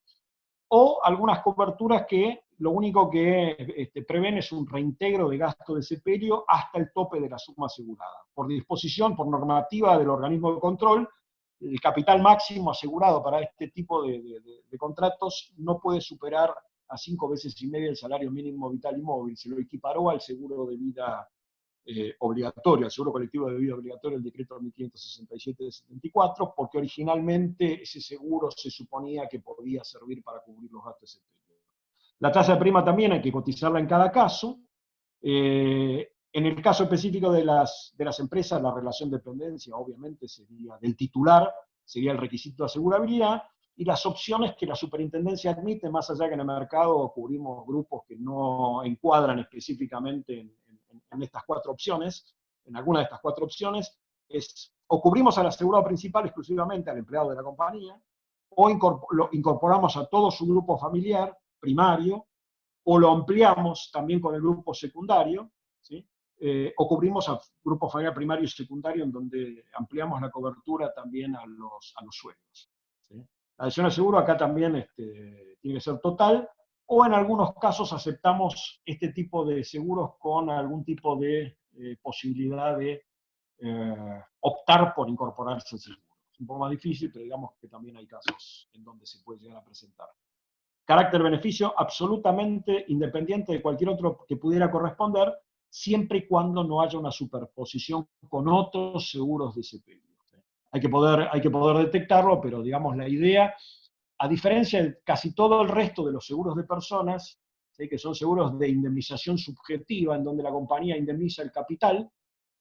o algunas coberturas que lo único que prevén es un reintegro de gasto de sepelio hasta el tope de la suma asegurada. Por disposición, por normativa del organismo de control, el capital máximo asegurado para este tipo de contratos no puede superar a 5,5 veces el salario mínimo vital y móvil. Se lo equiparó al seguro de vida obligatorio, al seguro colectivo de vida obligatorio, el decreto 1567 de 74, porque originalmente ese seguro se suponía que podía servir para cubrir los gastos de sepelio. La tasa de prima también hay que cotizarla en cada caso. En el caso específico de las empresas, la relación de dependencia obviamente sería del titular, sería el requisito de asegurabilidad, y las opciones que la superintendencia admite, más allá que en el mercado cubrimos grupos que no encuadran específicamente en estas 4 opciones, en alguna de estas 4 opciones, es o cubrimos al asegurado principal exclusivamente, al empleado de la compañía, o lo incorporamos a todo su grupo familiar primario, o lo ampliamos también con el grupo secundario, ¿sí? O cubrimos a grupo familiar primario y secundario, en donde ampliamos la cobertura también a los sueldos, ¿sí? La adhesión al seguro acá también tiene que ser total, o en algunos casos aceptamos este tipo de seguros con algún tipo de posibilidad de optar por incorporarse al seguro. Es un poco más difícil, pero digamos que también hay casos en donde se puede llegar a presentar. Carácter-beneficio absolutamente independiente de cualquier otro que pudiera corresponder, siempre y cuando no haya una superposición con otros seguros de sepelio. Hay que poder detectarlo, pero digamos la idea, a diferencia de casi todo el resto de los seguros de personas, ¿sí?, que son seguros de indemnización subjetiva, en donde la compañía indemniza el capital,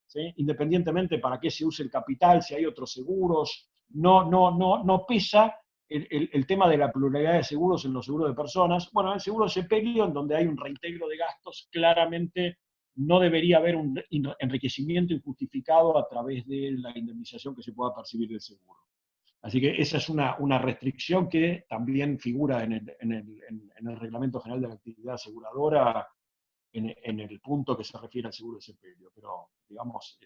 ¿sí?, independientemente para qué se use el capital, si hay otros seguros, no pesa el tema de la pluralidad de seguros en los seguros de personas. Bueno, en el seguro de sepelio, en donde hay un reintegro de gastos, claramente no debería haber un enriquecimiento injustificado a través de la indemnización que se pueda percibir del seguro. Así que esa es una restricción que también figura en el Reglamento General de la Actividad Aseguradora, en el punto que se refiere al seguro de sepelio, pero digamos,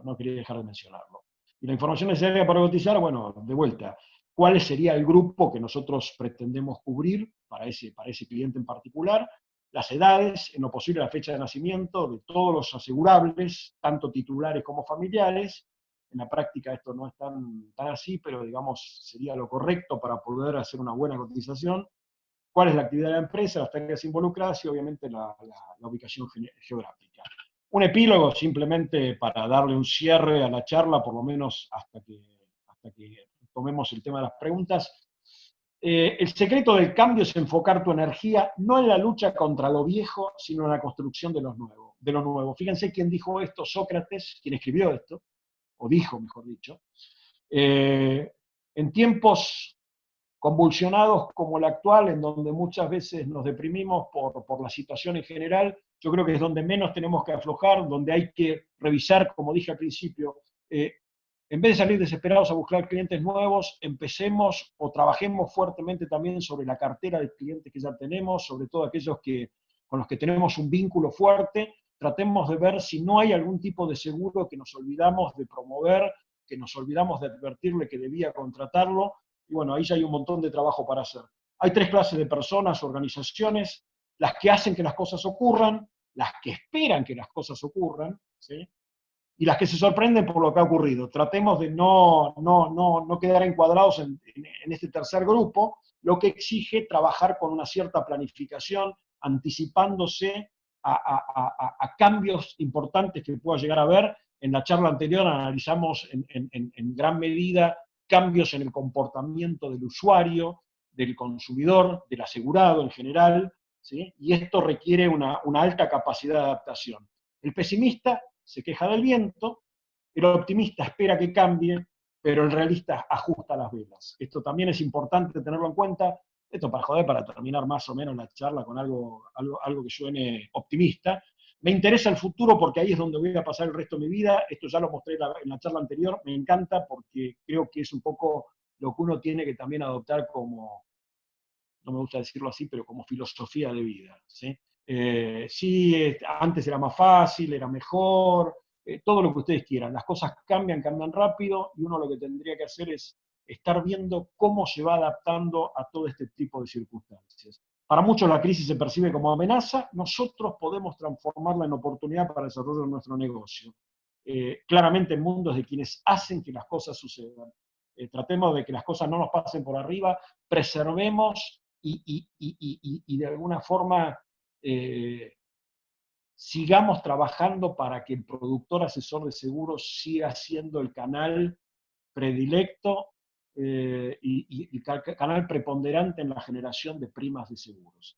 no quería dejar de mencionarlo. Y la información necesaria para cotizar, bueno, de vuelta, ¿cuál sería el grupo que nosotros pretendemos cubrir para ese cliente en particular? Las edades, en lo posible la fecha de nacimiento de todos los asegurables, tanto titulares como familiares. En la práctica esto no es tan así, pero digamos sería lo correcto para poder hacer una buena cotización. ¿Cuál es la actividad de la empresa, las tareas involucradas y obviamente la ubicación geográfica? Un epílogo simplemente para darle un cierre a la charla, por lo menos hasta que tomemos el tema de las preguntas. El secreto del cambio es enfocar tu energía no en la lucha contra lo viejo, sino en la construcción de lo nuevo. Fíjense quién dijo esto, Sócrates, quien escribió esto, o dijo, mejor dicho. En tiempos convulsionados como el actual, en donde muchas veces nos deprimimos por la situación en general, yo creo que es donde menos tenemos que aflojar, donde hay que revisar, como dije al principio, en vez de salir desesperados a buscar clientes nuevos, empecemos o trabajemos fuertemente también sobre la cartera de clientes que ya tenemos, sobre todo aquellos que con los que tenemos un vínculo fuerte, tratemos de ver si no hay algún tipo de seguro que nos olvidamos de promover, que nos olvidamos de advertirle que debía contratarlo, y bueno, ahí ya hay un montón de trabajo para hacer. Hay 3 clases de personas, organizaciones: las que hacen que las cosas ocurran, las que esperan que las cosas ocurran, ¿sí? Y las que se sorprenden por lo que ha ocurrido. Tratemos de no quedar encuadrados en este tercer grupo, lo que exige trabajar con una cierta planificación, anticipándose a cambios importantes que pueda llegar a haber. En la charla anterior analizamos en gran medida cambios en el comportamiento del usuario, del consumidor, del asegurado en general, ¿sí? Y esto requiere una alta capacidad de adaptación. El pesimista se queja del viento, el optimista espera que cambie, pero el realista ajusta las velas. Esto también es importante tenerlo en cuenta. Esto para terminar más o menos la charla con algo que suene optimista. Me interesa el futuro porque ahí es donde voy a pasar el resto de mi vida. Esto ya lo mostré en la charla anterior. Me encanta porque creo que es un poco lo que uno tiene que también adoptar como, no me gusta decirlo así, pero como filosofía de vida, ¿sí? Sí, antes era más fácil, era mejor, todo lo que ustedes quieran. Las cosas cambian rápido, y uno lo que tendría que hacer es estar viendo cómo se va adaptando a todo este tipo de circunstancias. Para muchos la crisis se percibe como amenaza, nosotros podemos transformarla en oportunidad para desarrollar nuestro negocio. Claramente el mundo es de quienes hacen que las cosas sucedan. Tratemos de que las cosas no nos pasen por arriba, preservemos y de alguna forma sigamos trabajando para que el productor asesor de seguros siga siendo el canal predilecto y canal preponderante en la generación de primas de seguros.